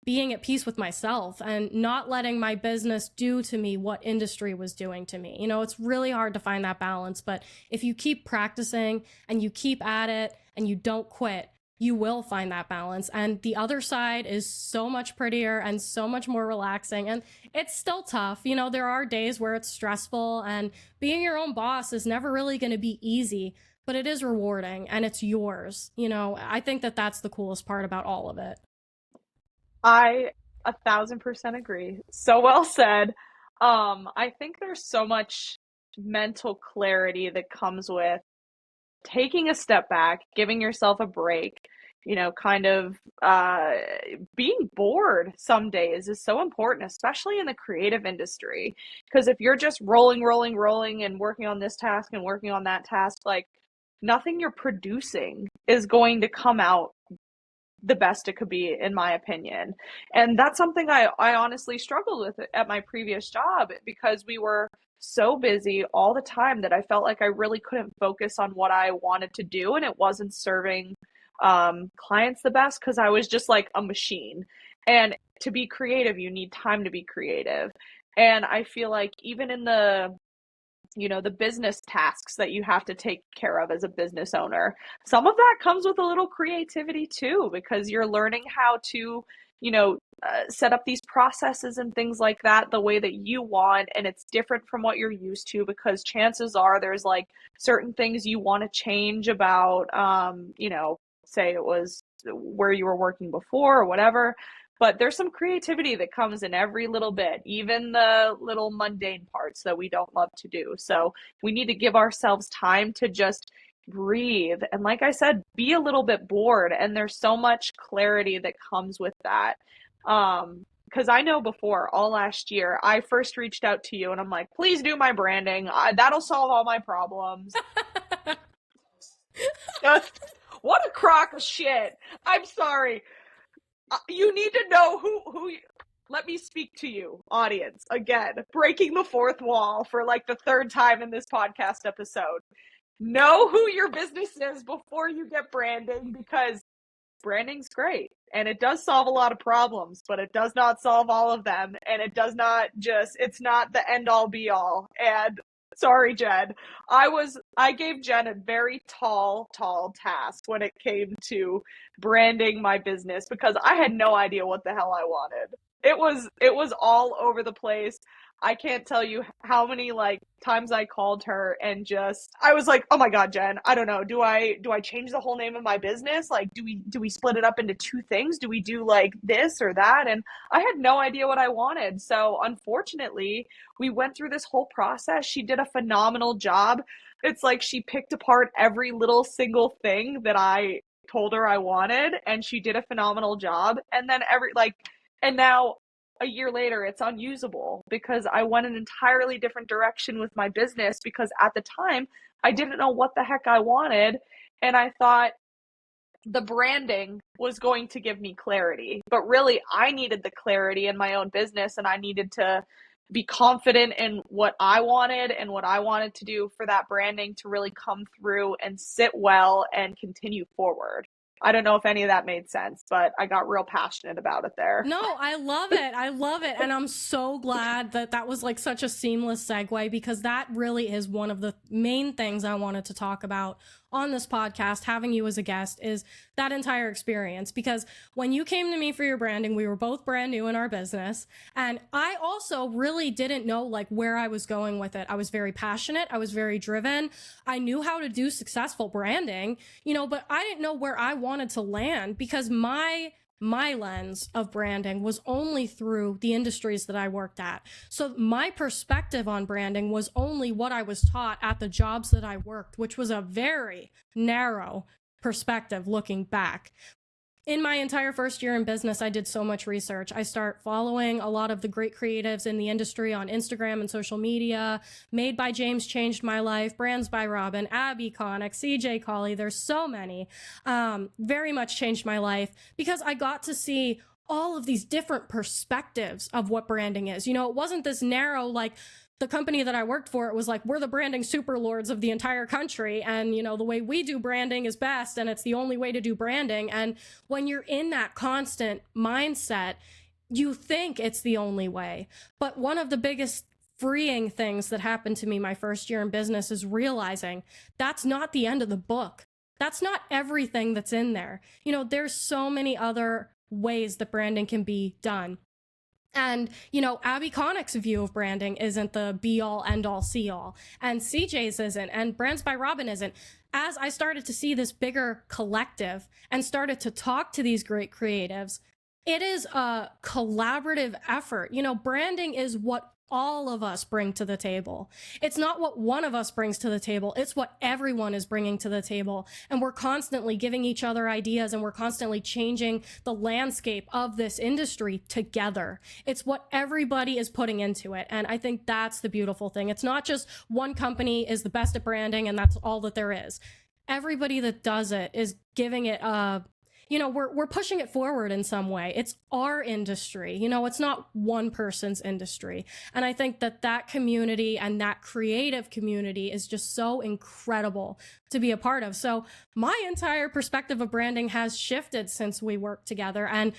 being at peace with myself and not letting my business do to me what industry was doing to me. You know, it's really hard to find that balance, but if you keep practicing and you keep at it and you don't quit, you will find that balance. And the other side is so much prettier and so much more relaxing. And it's still tough. You know, there are days where it's stressful, and being your own boss is never really going to be easy, but it is rewarding and it's yours. You know, I think that that's the coolest part about all of it. I 1,000% agree. So well said. I think there's so much mental clarity that comes with taking a step back, giving yourself a break, you know, kind of being bored some days is so important, especially in the creative industry. Because if you're just rolling and working on this task and working on that task, like nothing you're producing is going to come out the best it could be, in my opinion. And that's something I honestly struggled with at my previous job, because we were so busy all the time that I felt like I really couldn't focus on what I wanted to do, and it wasn't serving clients the best, because I was just like a machine. And to be creative, you need time to be creative. And I feel like even in the, you know, the business tasks that you have to take care of as a business owner, some of that comes with a little creativity too, because you're learning how to, you know, set up these processes and things like that the way that you want. And it's different from what you're used to, because chances are there's like certain things you want to change about, you know, say it was where you were working before or whatever. But there's some creativity that comes in every little bit, even the little mundane parts that we don't love to do. So we need to give ourselves time to just breathe. And like I said, be a little bit bored. And there's so much clarity that comes with that. Because I know before, all last year, I first reached out to you and I'm like, please do my branding. That'll solve all my problems. Just, what a crock of shit. I'm sorry. You need to know who let me speak to you, audience, again, breaking the fourth wall for like the third time in this podcast episode. Know who your business is before you get branding, because branding's great and it does solve a lot of problems, but it does not solve all of them. And it does not just, it's not the end all be all. And sorry, Jen, I gave Jen a very tall task when it came to branding my business because I had no idea what the hell I wanted. It was all over the place. I can't tell you how many like times I called her and just I was like, "Oh my God, Jen, I don't know. Do I change the whole name of my business? Like do we split it up into two things? Do we do like this or that?" And I had no idea what I wanted. So, unfortunately, we went through this whole process. She did a phenomenal job. It's like she picked apart every little single thing that I told her I wanted and she did a phenomenal job. And then and now a year later it's unusable because I went an entirely different direction with my business because at the time I didn't know what the heck I wanted and I thought the branding was going to give me clarity. But really I needed the clarity in my own business and I needed to be confident in what I wanted and what I wanted to do for that branding to really come through and sit well and continue forward. I don't know if any of that made sense, but I got real passionate about it there. No, I love it. I love it. And I'm so glad that that was like such a seamless segue because that really is one of the main things I wanted to talk about on this podcast, having you as a guest, is that entire experience. Because when you came to me for your branding, we were both brand new in our business. And I also really didn't know like where I was going with it. I was very passionate. I was very driven. I knew how to do successful branding, but I didn't know where I wanted to land because my lens of branding was only through the industries that I worked at. So my perspective on branding was only what I was taught at the jobs that I worked, which was a very narrow perspective looking back. In my entire first year in business, I did so much research. I start following a lot of the great creatives in the industry on Instagram and social media. Made by James changed my life. Brands by Robin, Abby Connick, CJ Colley. There's so many. Very much changed my life because I got to see all of these different perspectives of what branding is. It wasn't this narrow, like, the company that I worked for, it was like, we're the branding super lords of the entire country. And, the way we do branding is best. And it's the only way to do branding. And when you're in that constant mindset, you think it's the only way. But one of the biggest freeing things that happened to me my first year in business is realizing that's not the end of the book. That's not everything that's in there. There's so many other ways that branding can be done. And, Abby Connick's view of branding isn't the be all, end all, see all. And CJ's isn't. And Brands by Robin isn't. As I started to see this bigger collective and started to talk to these great creatives, it is a collaborative effort. Branding is what all of us bring to the table. It's not what one of us brings to the table. It's what everyone is bringing to the table. And we're constantly giving each other ideas and we're constantly changing the landscape of this industry together. It's what everybody is putting into it. And I think that's the beautiful thing. It's not just one company is the best at branding and that's all that there is. Everybody that does it is giving it we're pushing it forward in some way. It's our industry. It's not one person's industry. And I think that community and that creative community is just so incredible to be a part of. So my entire perspective of branding has shifted since we worked together. And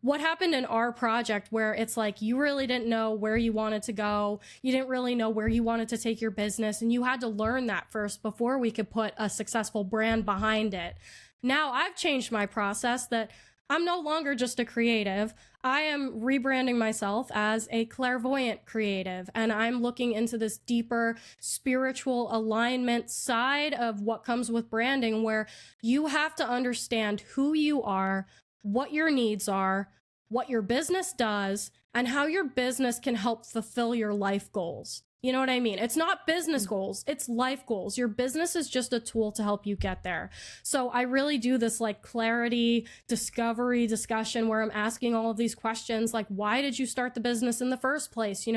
what happened in our project where it's like you really didn't know where you wanted to go, you didn't really know where you wanted to take your business, and you had to learn that first before we could put a successful brand behind it. Now I've changed my process that I'm no longer just a creative. I am rebranding myself as a clairvoyant creative, and I'm looking into this deeper spiritual alignment side of what comes with branding, where you have to understand who you are, what your needs are, what your business does, and how your business can help fulfill your life goals. You know what I mean? It's not business goals, it's life goals. Your business is just a tool to help you get there. So I really do this like clarity, discovery discussion where I'm asking all of these questions like, why did you start the business in the first place?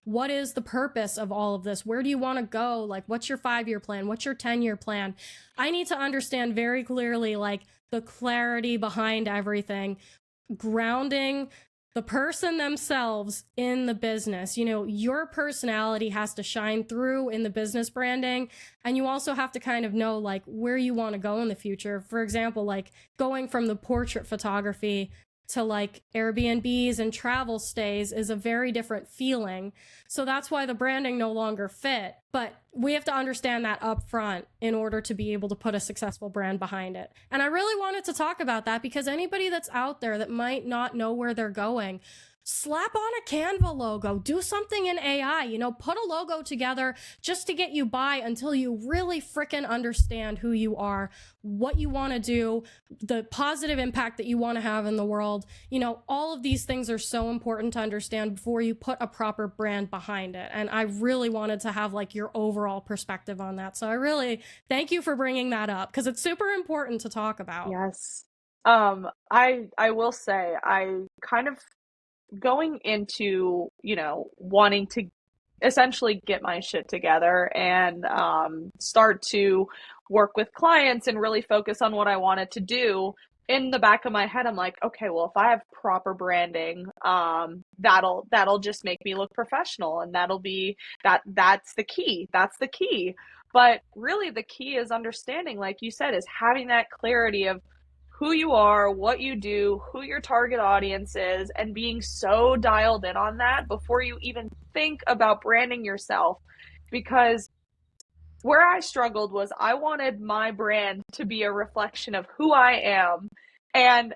What is the purpose of all of this? Where do you want to go? Like, what's your 5-year plan? What's your 10-year plan? I need to understand very clearly like the clarity behind everything, grounding the person themselves in the business. You know, your personality has to shine through in the business branding. And you also have to kind of know like where you want to go in the future. For example, like going from the portrait photography to like Airbnbs and travel stays is a very different feeling. So that's why the branding no longer fit. But we have to understand that up front in order to be able to put a successful brand behind it. And I really wanted to talk about that because anybody that's out there that might not know where they're going, slap on a Canva logo, do something in AI, you know, put a logo together just to get you by until you really freaking understand who you are, what you want to do, the positive impact that you want to have in the world. You know, all of these things are so important to understand before you put a proper brand behind it. And I really wanted to have like your overall perspective on that. So I really thank you for bringing that up because it's super important to talk about. Yes. I will say I kind of going into, you know, wanting to essentially get my shit together and start to work with clients and really focus on what I wanted to do. In the back of my head, I'm like, okay, well, if I have proper branding, that'll just make me look professional, and that'll be that's the key. That's the key. But really, the key is understanding, like you said, is having that clarity of who you are, what you do, who your target audience is, and being so dialed in on that before you even think about branding yourself. Because where I struggled was I wanted my brand to be a reflection of who I am. And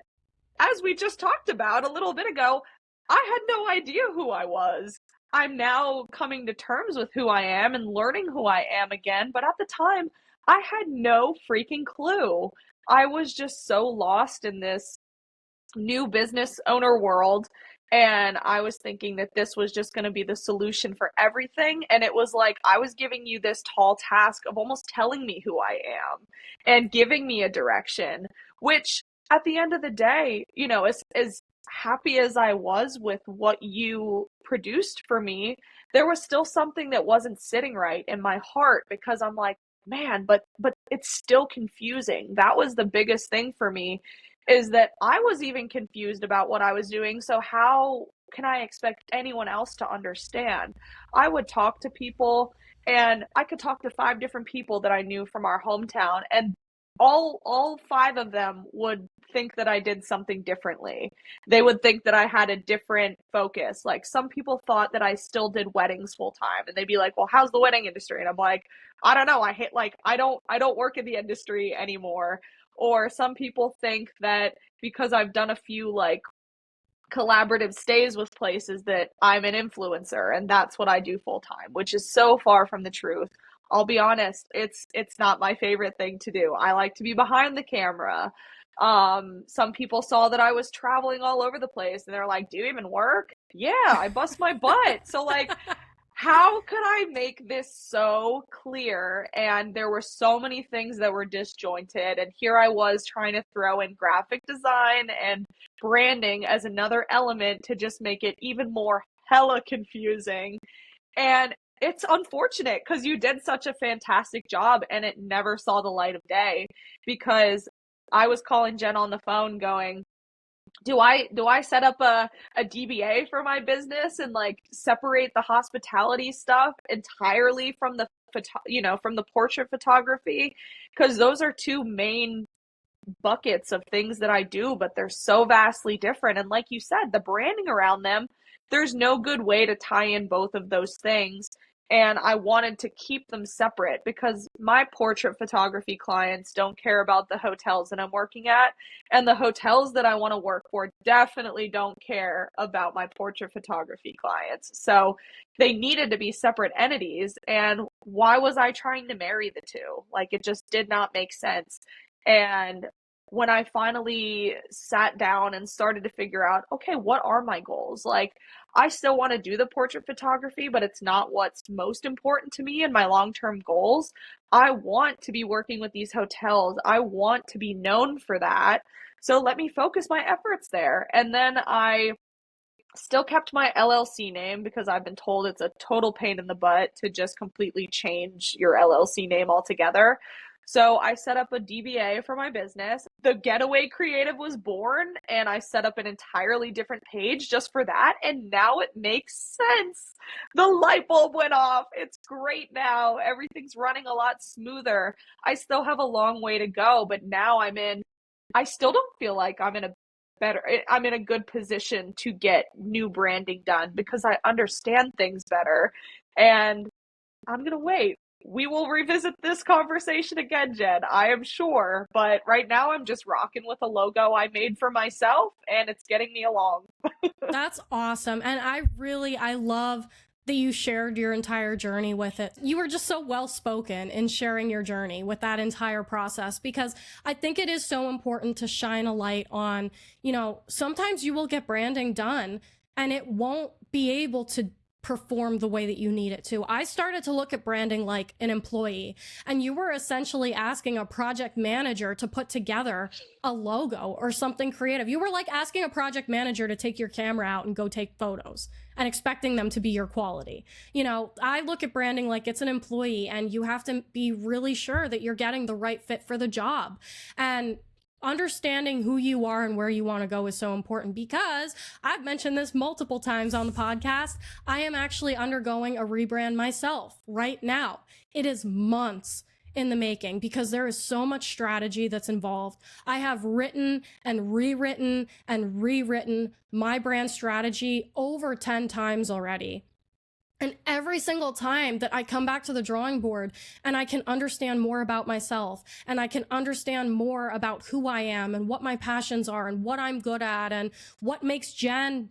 as we just talked about a little bit ago, I had no idea who I was. I'm now coming to terms with who I am and learning who I am again. But at the time, I had no freaking clue. I was just so lost in this new business owner world. And I was thinking that this was just going to be the solution for everything. And it was like I was giving you this tall task of almost telling me who I am and giving me a direction, which at the end of the day, you know, as happy as I was with what you produced for me, there was still something that wasn't sitting right in my heart because I'm like, man, but it's still confusing. That was the biggest thing for me, is that I was even confused about what I was doing. So how can I expect anyone else to understand? I would talk to people, and I could talk to 5 different people that I knew from our hometown, and all 5 of them would think that I did something differently. They would think that I had a different focus. Like some people thought that I still did weddings full time, and they'd be like, "Well, how's the wedding industry?" And I'm like, "I don't know. I don't work in the industry anymore." Or some people think that because I've done a few like collaborative stays with places that I'm an influencer and that's what I do full time, which is so far from the truth. I'll be honest, it's not my favorite thing to do. I like to be behind the camera. Some people saw that I was traveling all over the place and they're like, "Do you even work?" Yeah, I bust my butt. So like, how could I make this so clear? And there were so many things that were disjointed. And here I was trying to throw in graphic design and branding as another element to just make it even more hella confusing. And it's unfortunate because you did such a fantastic job and it never saw the light of day, because I was calling Jen on the phone going, do I set up a DBA for my business and like separate the hospitality stuff entirely from the from the portrait photography, because those are 2 main buckets of things that I do, but they're so vastly different. And like you said, the branding around them, there's no good way to tie in both of those things. And I wanted to keep them separate because my portrait photography clients don't care about the hotels that I'm working at. And the hotels that I want to work for definitely don't care about my portrait photography clients. So they needed to be separate entities. And why was I trying to marry the two? Like it just did not make sense. And when I finally sat down and started to figure out, okay, what are my goals? Like, I still want to do the portrait photography, but it's not what's most important to me and my long-term goals. I want to be working with these hotels. I want to be known for that. So let me focus my efforts there. And then I still kept my LLC name because I've been told it's a total pain in the butt to just completely change your LLC name altogether. So I set up a DBA for my business. The Getaway Creative was born, and I set up an entirely different page just for that. And now it makes sense. The light bulb went off. It's great now. Everything's running a lot smoother. I still have a long way to go, but now I still don't feel like I'm in a good position to get new branding done because I understand things better. And I'm going to wait. We will revisit this conversation again, Jen, I am sure. But right now, I'm just rocking with a logo I made for myself, and it's getting me along. That's awesome. And I love that you shared your entire journey with it. You were just so well spoken in sharing your journey with that entire process, because I think it is so important to shine a light on, sometimes you will get branding done and it won't be able to perform the way that you need it to. I started to look at branding like an employee, and you were essentially asking a project manager to put together a logo or something creative. You were like asking a project manager to take your camera out and go take photos and expecting them to be your quality. I look at branding like it's an employee, and you have to be really sure that you're getting the right fit for the job. And understanding who you are and where you want to go is so important, because I've mentioned this multiple times on the podcast. I am actually undergoing a rebrand myself right now. It is months in the making because there is so much strategy that's involved. I have written and rewritten my brand strategy over 10 times already. And every single time that I come back to the drawing board and I can understand more about myself, and I can understand more about who I am and what my passions are and what I'm good at and what makes Jen,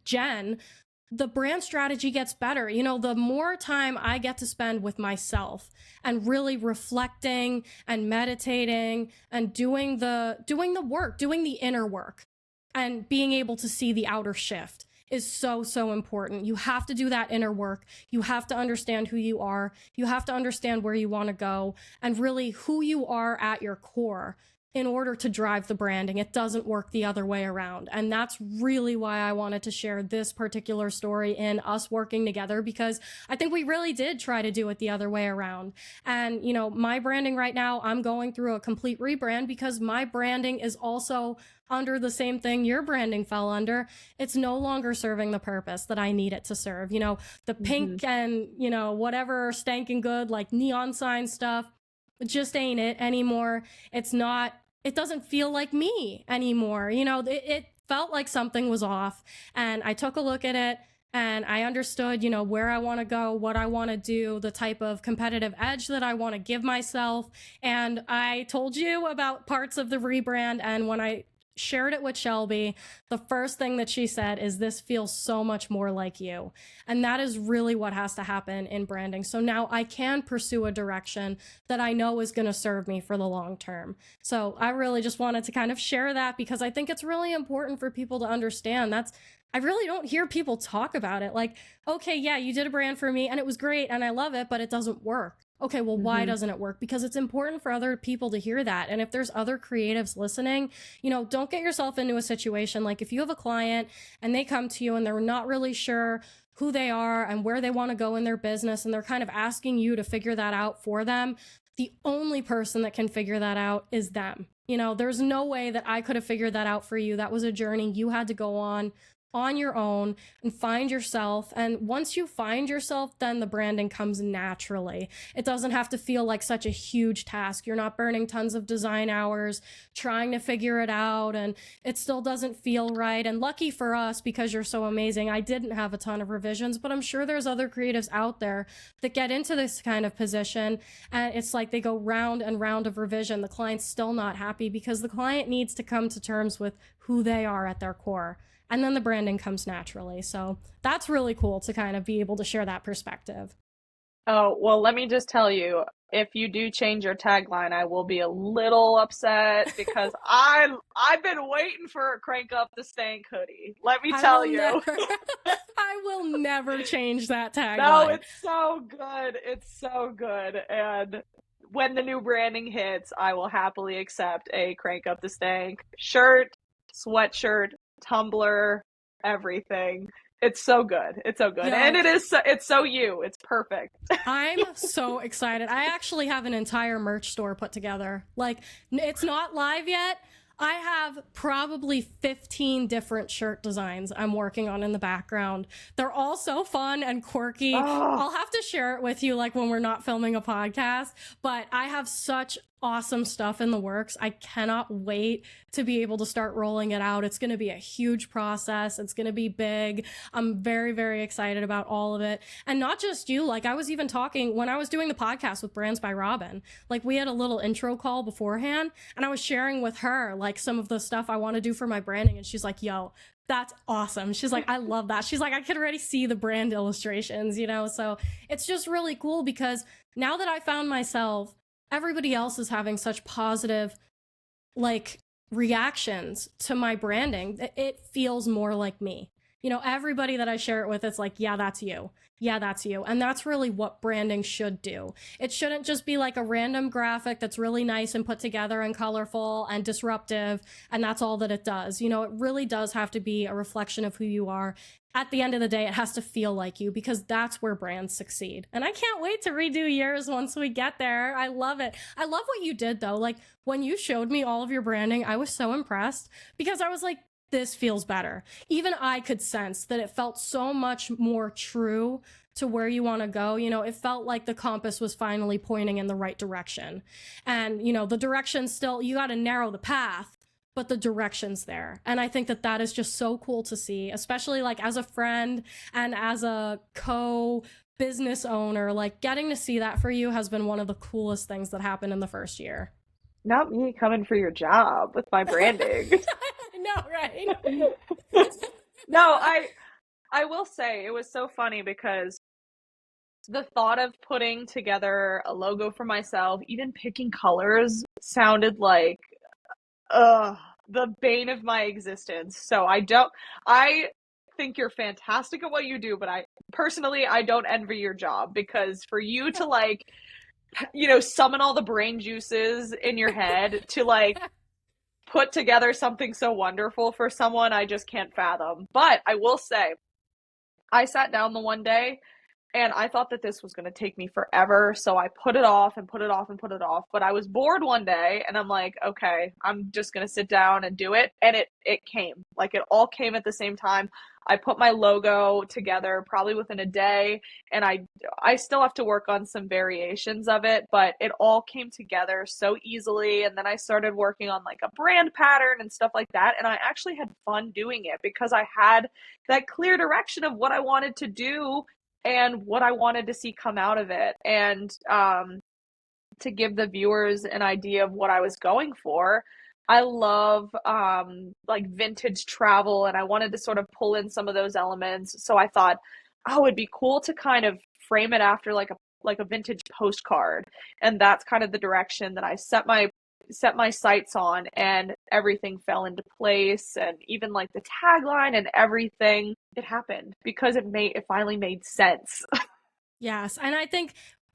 the brand strategy gets better. The more time I get to spend with myself and really reflecting and meditating and doing the work, doing the inner work, and being able to see the outer shift is so, so important. You have to do that inner work. You have to understand who you are. You have to understand where you want to go and really who you are at your core in order to drive the branding. It doesn't work the other way around. And that's really why I wanted to share this particular story in us working together, because I think we really did try to do it the other way around. And, my branding right now, I'm going through a complete rebrand because my branding is also under the same thing your branding fell under. It's no longer serving the purpose that I need it to serve. The pink and, whatever Stankin Good, like neon sign stuff, just ain't it anymore. It doesn't feel like me anymore. It felt like something was off, and I took a look at it and I understood, where I want to go, what I want to do, the type of competitive edge that I want to give myself. And I told you about parts of the rebrand, and when I shared it with Shelby, the first thing that she said is, this feels so much more like you. And that is really what has to happen in branding. So now I can pursue a direction that I know is going to serve me for the long term. So I really just wanted to kind of share that, because I think it's really important for people to understand. I really don't hear people talk about it. Like, okay, yeah, you did a brand for me and it was great and I love it, but it doesn't work. Okay, well, why doesn't it work? Because it's important for other people to hear that. And if there's other creatives listening, don't get yourself into a situation like, if you have a client and they come to you and they're not really sure who they are and where they want to go in their business, and they're kind of asking you to figure that out for them, the only person that can figure that out is them. There's no way that I could have figured that out for you. That was a journey you had to go on your own and find yourself. And once you find yourself, then the branding comes naturally. It doesn't have to feel like such a huge task. You're not burning tons of design hours trying to figure it out, and it still doesn't feel right. And lucky for us, because you're so amazing, I didn't have a ton of revisions, but I'm sure there's other creatives out there that get into this kind of position and it's like they go round and round of revision. The client's still not happy because the client needs to come to terms with who they are at their core. And then the branding comes naturally. So that's really cool to kind of be able to share that perspective. Oh, well, let me just tell you, if you do change your tagline, I will be a little upset because I've been waiting for a crank up the stank hoodie. Let me tell you. I will never change that tagline. No, it's so good. It's so good. And when the new branding hits, I will happily accept a crank up the stank shirt, sweatshirt, tumbler, everything. It's so good. It's so good. And Yo, it's so you. It's perfect. I'm so excited. I actually have an entire merch store put together. Like, it's not live yet. I have probably 15 different shirt designs I'm working on in the background. They're all so fun and quirky. Oh, I'll have to share it with you like when we're not filming a podcast, but I have such awesome stuff in the works. I cannot wait to be able to start rolling it out. It's going to be a huge process. It's going to be big. I'm very, very excited about all of it. And not just you, like I was even talking when I was doing the podcast with Brands by Robin, like we had a little intro call beforehand and I was sharing with her like some of the stuff I want to do for my branding. And she's like, yo, that's awesome. She's like, I love that. She's like, I could already see the brand illustrations, you know? So it's just really cool because now that I found myself, everybody else is having such positive, like, reactions to my branding. It feels more like me. You know, everybody that I share it with, it's like, yeah, that's you. Yeah, that's you. And that's really what branding should do. It shouldn't just be like a random graphic that's really nice and put together and colorful and disruptive, and that's all that it does. You know, it really does have to be a reflection of who you are. At the end of the day, it has to feel like you because that's where brands succeed. And I can't wait to redo yours once we get there. I love it. I love what you did though. Like when you showed me all of your branding, I was so impressed because I was like, this feels better. Even I could sense that it felt so much more true to where you want to go. You know, it felt like the compass was finally pointing in the right direction. And, you know, the direction still, you got to narrow the path, but the direction's there. And I think that that is just so cool to see, especially like as a friend and as a business owner, like getting to see that for you has been one of the coolest things that happened in the first year. not me coming for your job with my branding. No, right? No, I will say it was so funny because the thought of putting together a logo for myself, even picking colors, sounded like ugh, the bane of my existence. So I think you're fantastic at what you do, but I personally I don't envy your job because for you to like, summon all the brain juices in your head to like put together something so wonderful for someone, I just can't fathom. But I will say, I sat down the one day and I thought that this was going to take me forever. So I put it off and put it off and put it off. But I was bored one day and I'm like, okay, I'm just going to sit down and do it. And it came. Like it all came at the same time. I put my logo together probably within a day and I still have to work on some variations of it, but it all came together so easily. And then I started working on like a brand pattern and stuff like that. And I actually had fun doing it because I had that clear direction of what I wanted to do and what I wanted to see come out of it. And to give the viewers an idea of what I was going for, I love like vintage travel and I wanted to sort of pull in some of those elements. So I thought, oh, it'd be cool to kind of frame it after like a vintage postcard. And that's kind of the direction that I set my sights on, and everything fell into place, and even like the tagline and everything, it happened because it finally made sense. Yes. And I think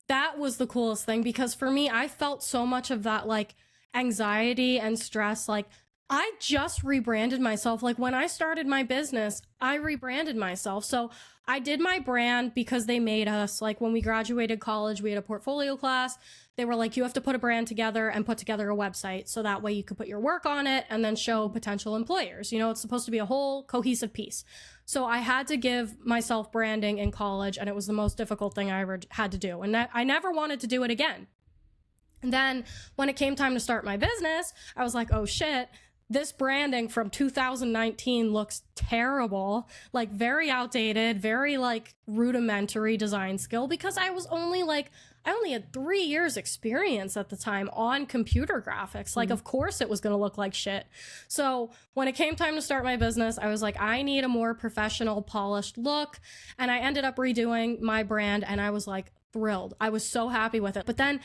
that was the coolest thing because for me, I felt so much of that like anxiety and stress. Like I just rebranded myself. Like when I started my business, I rebranded myself. So I did my brand because they made us, like when we graduated college, we had a portfolio class. They were like, you have to put a brand together and put together a website. So that way you could put your work on it and then show potential employers. You know, it's supposed to be a whole cohesive piece. So I had to give myself branding in college, and it was the most difficult thing I ever had to do. And that I never wanted to do it again. And then when it came time to start my business, I was like, oh shit, this branding from 2019 looks terrible, like very outdated, very like rudimentary design skill because I only had 3 years experience at the time on computer graphics. Like, of course it was going to look like shit. So when it came time to start my business, I was like, I need a more professional, polished look. And I ended up redoing my brand and I was like thrilled. I was so happy with it. But then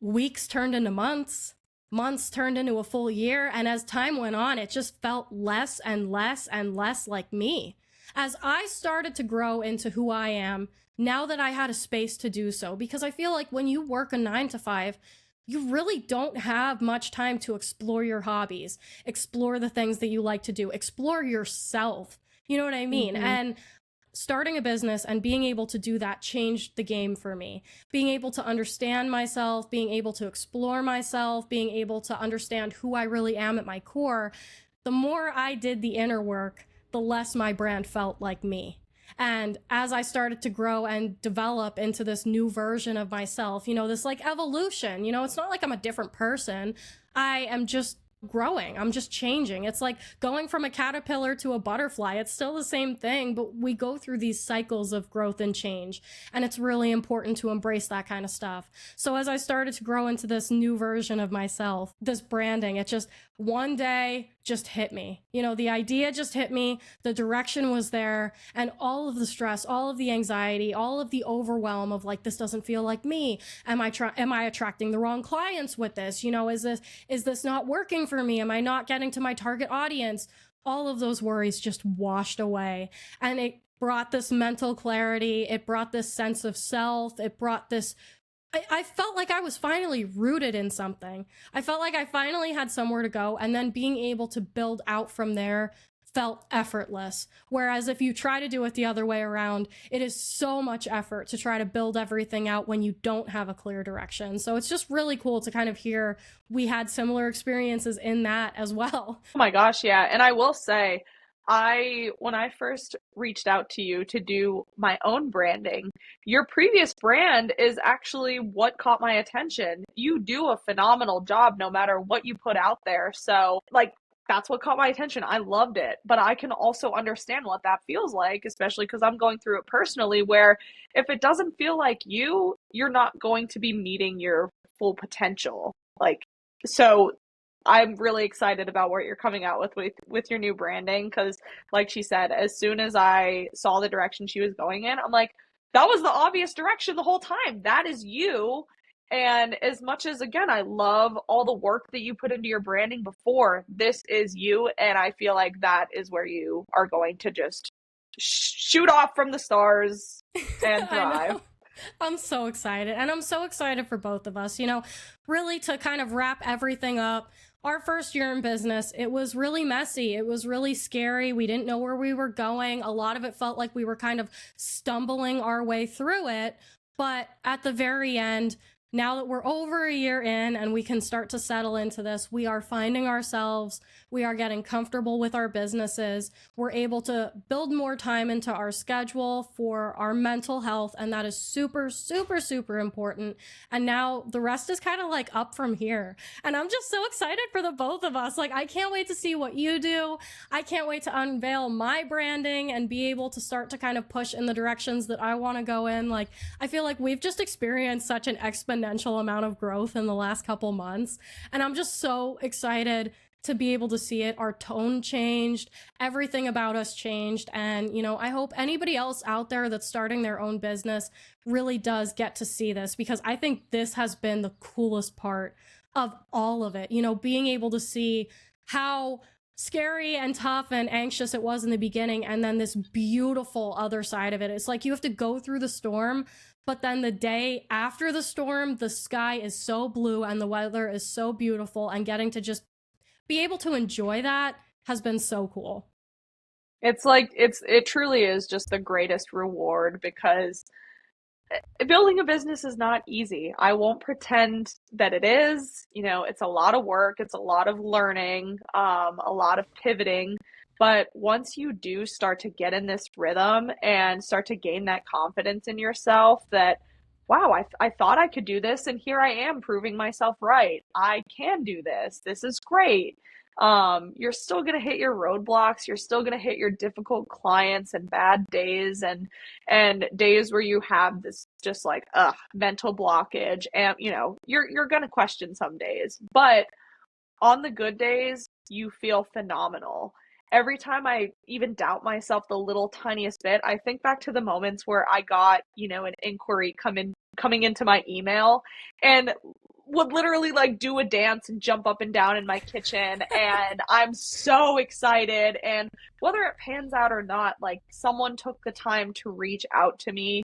weeks turned into months. Months turned into a full year, and as time went on, it just felt less and less and less like me. As I started to grow into who I am, now that I had a space to do so, because I feel like when you work a 9 to 5, you really don't have much time to explore your hobbies, explore the things that you like to do, explore yourself. You know what I mean? And starting a business and being able to do that changed the game for me. Being able to understand myself, being able to explore myself, being able to understand who I really am at my core. The more I did the inner work, the less my brand felt like me. And as I started to grow and develop into this new version of myself, this like evolution, it's not like I'm a different person. I am just growing. I'm just changing. It's like going from a caterpillar to a butterfly. It's still the same thing, but we go through these cycles of growth and change. And it's really important to embrace that kind of stuff. So as I started to grow into this new version of myself, this branding, it just one day just hit me. The idea just hit me. The direction was there, and all of the stress, all of the anxiety, all of the overwhelm of like, this doesn't feel like me. Am I attracting the wrong clients with this? Is this not working for me? Am I not getting to my target audience? All of those worries just washed away, and it brought this mental clarity. It brought this sense of self. It brought this I felt like I was finally rooted in something. I felt like I finally had somewhere to go, and then being able to build out from there felt effortless. Whereas if you try to do it the other way around, it is so much effort to try to build everything out when you don't have a clear direction. So it's just really cool to kind of hear we had similar experiences in that as well. Oh my gosh, yeah. And I will say, when I first reached out to you to do my own branding, your previous brand is actually what caught my attention. You do a phenomenal job no matter what you put out there. So, like, that's what caught my attention. I loved it. But I can also understand what that feels like, especially because I'm going through it personally, where if it doesn't feel like you're not going to be meeting your full potential. So I'm really excited about what you're coming out with your new branding, because like she said, as soon as I saw the direction she was going in, I'm like, that was the obvious direction the whole time. That is you. And as much as, again, I love all the work that you put into your branding before, this is you. And I feel like that is where you are going to just shoot off from the stars and thrive. I'm so excited. And I'm so excited for both of us, really to kind of wrap everything up. Our first year in business, it was really messy. It was really scary. We didn't know where we were going. A lot of it felt like we were kind of stumbling our way through it. But at the very end, now that we're over a year in and we can start to settle into this, we are finding ourselves. We are getting comfortable with our businesses. We're able to build more time into our schedule for our mental health. And that is super, super, super important. And now the rest is kind of like up from here. And I'm just so excited for the both of us. Like, I can't wait to see what you do. I can't wait to unveil my branding and be able to start to kind of push in the directions that I want to go in. Like, I feel like we've just experienced such an exponential amount of growth in the last couple months. And I'm just so excited to be able to see it. Our tone changed, everything about us changed. And, I hope anybody else out there that's starting their own business really does get to see this, because I think this has been the coolest part of all of it. Being able to see how scary and tough and anxious it was in the beginning, and then this beautiful other side of it. It's like you have to go through the storm, but then the day after the storm, the sky is so blue and the weather is so beautiful, and getting to just be able to enjoy that has been so cool. It's like, it truly is just the greatest reward, because building a business is not easy. I won't pretend that it is. It's a lot of work. It's a lot of learning, a lot of pivoting. But once you do start to get in this rhythm and start to gain that confidence in yourself that, wow, I thought I could do this, and here I am proving myself right. I can do this. This is great. You're still going to hit your roadblocks. You're still going to hit your difficult clients and bad days, and days where you have this just like, mental blockage, and you're going to question some days, but on the good days, you feel phenomenal. Every time I even doubt myself the little tiniest bit, I think back to the moments where I got, an inquiry coming into my email, and would literally like do a dance and jump up and down in my kitchen, and I'm so excited. And whether it pans out or not, like, someone took the time to reach out to me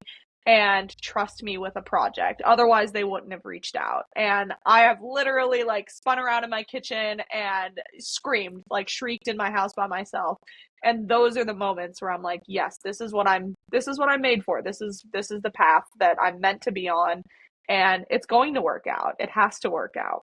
and trust me with a project. Otherwise, they wouldn't have reached out. And I have literally like spun around in my kitchen and screamed, like shrieked in my house by myself. And those are the moments where I'm like, yes, this is what I'm made for. This is the path that I'm meant to be on, and it's going to work out. It has to work out.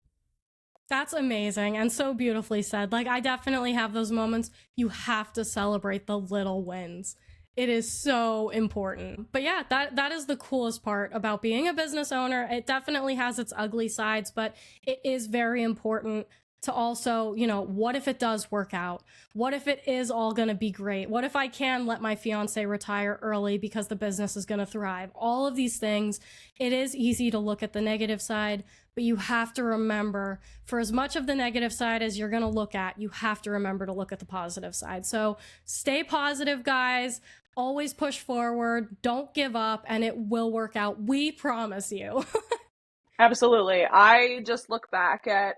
That's amazing and so beautifully said. Like, I definitely have those moments. You have to celebrate the little wins. It is so important. But yeah, that is the coolest part about being a business owner. It definitely has its ugly sides, but it is very important to also, what if it does work out? What if it is all going to be great? What if I can let my fiance retire early because the business is going to thrive? All of these things, it is easy to look at the negative side, but you have to remember, for as much of the negative side as you're going to look at, you have to remember to look at the positive side. So stay positive, guys. Always push forward. Don't give up, and it will work out. We promise you. Absolutely. I just look back at,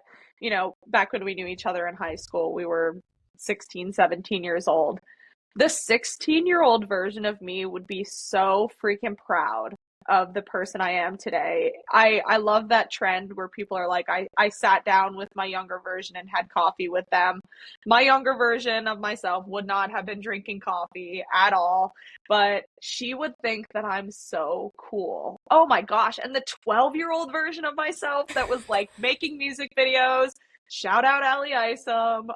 back when we knew each other in high school, we were 16, 17 years old. The 16-year-old version of me would be so freaking proud of the person I am today. I love that trend where people are like, I sat down with my younger version and had coffee with them. My younger version of myself would not have been drinking coffee at all, but she would think that I'm so cool. Oh my gosh. And the 12-year-old version of myself that was like making music videos, shout out Ali Isom.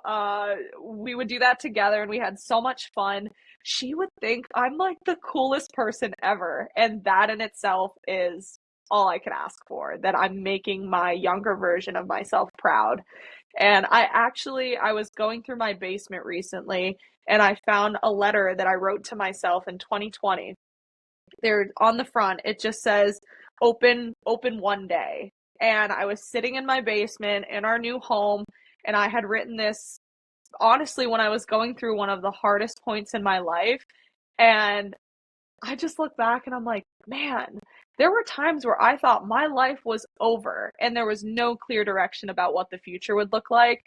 We would do that together and we had so much fun. She would think I'm like the coolest person ever. And that in itself is all I could ask for, that I'm making my younger version of myself proud. And I was going through my basement recently and I found a letter that I wrote to myself in 2020. There on the front, it just says, open one day. And I was sitting in my basement in our new home, and I had written this honestly when I was going through one of the hardest points in my life. And I just look back and I'm like, man, there were times where I thought my life was over and there was no clear direction about what the future would look like.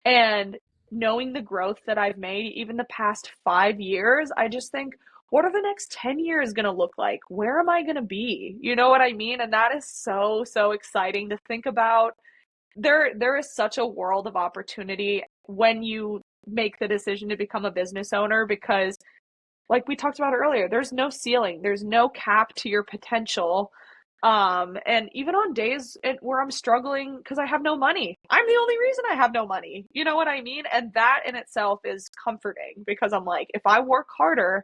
And knowing the growth that I've made, even the past 5 years, I just think, what are the next 10 years going to look like? Where am I going to be? You know what I mean? And that is so, so exciting to think about. There is such a world of opportunity when you make the decision to become a business owner, because like we talked about earlier, there's no ceiling, there's no cap to your potential. And even on days where I'm struggling because I have no money, I'm the only reason I have no money. You know what I mean? And that in itself is comforting, because I'm like, if I work harder,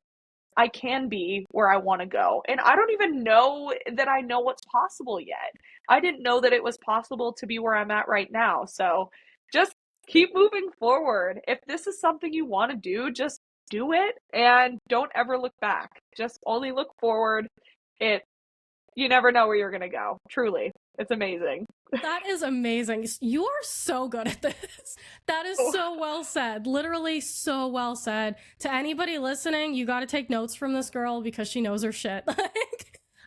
I can be where I want to go. And I don't even know that I know what's possible yet. I didn't know that it was possible to be where I'm at right now. So just keep moving forward. If this is something you want to do, just do it and don't ever look back. Just only look forward. You never know where you're going to go. Truly. It's amazing. That is amazing. You are so good at this. That is so well said. Literally so well said. To anybody listening, you got to take notes from this girl because she knows her shit.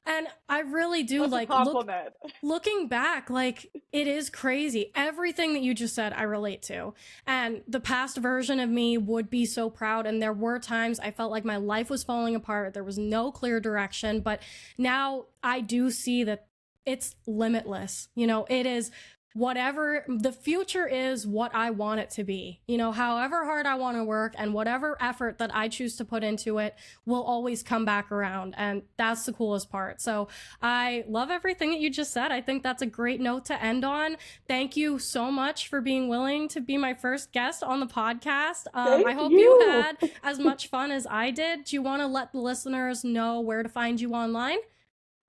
And I really do. That's like a compliment. Looking back, like, it is crazy. Everything that you just said, I relate to. And the past version of me would be so proud. And there were times I felt like my life was falling apart. There was no clear direction. But now I do see that it's limitless. It is whatever the future is, what I want it to be. However hard I want to work and whatever effort that I choose to put into it will always come back around. And that's the coolest part. So I love everything that you just said. I think that's a great note to end on. Thank you so much for being willing to be my first guest on the podcast. I hope you had as much fun as I did. Do you want to let the listeners know where to find you online?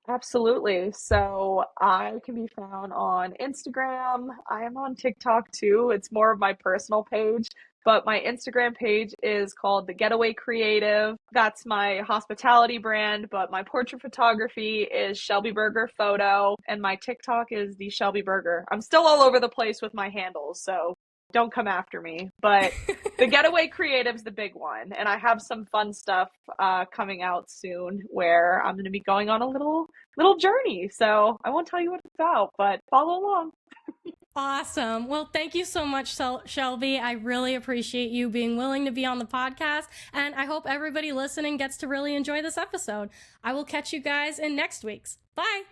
Absolutely. So I can be found on Instagram. I am on TikTok too. It's more of my personal page, but my Instagram page is called The Getaway Creative. That's my hospitality brand, but my portrait photography is Shelby Berger Photo, and my TikTok is the Shelby Berger. I'm still all over the place with my handles, so don't come after me. But The Getaway Creative's the big one, and I have some fun stuff coming out soon where I'm going to be going on a little journey. So I won't tell you what it's about, but follow along. Awesome. Well, thank you so much, Shelby. I really appreciate you being willing to be on the podcast, and I hope everybody listening gets to really enjoy this episode. I will catch you guys in next week's. Bye.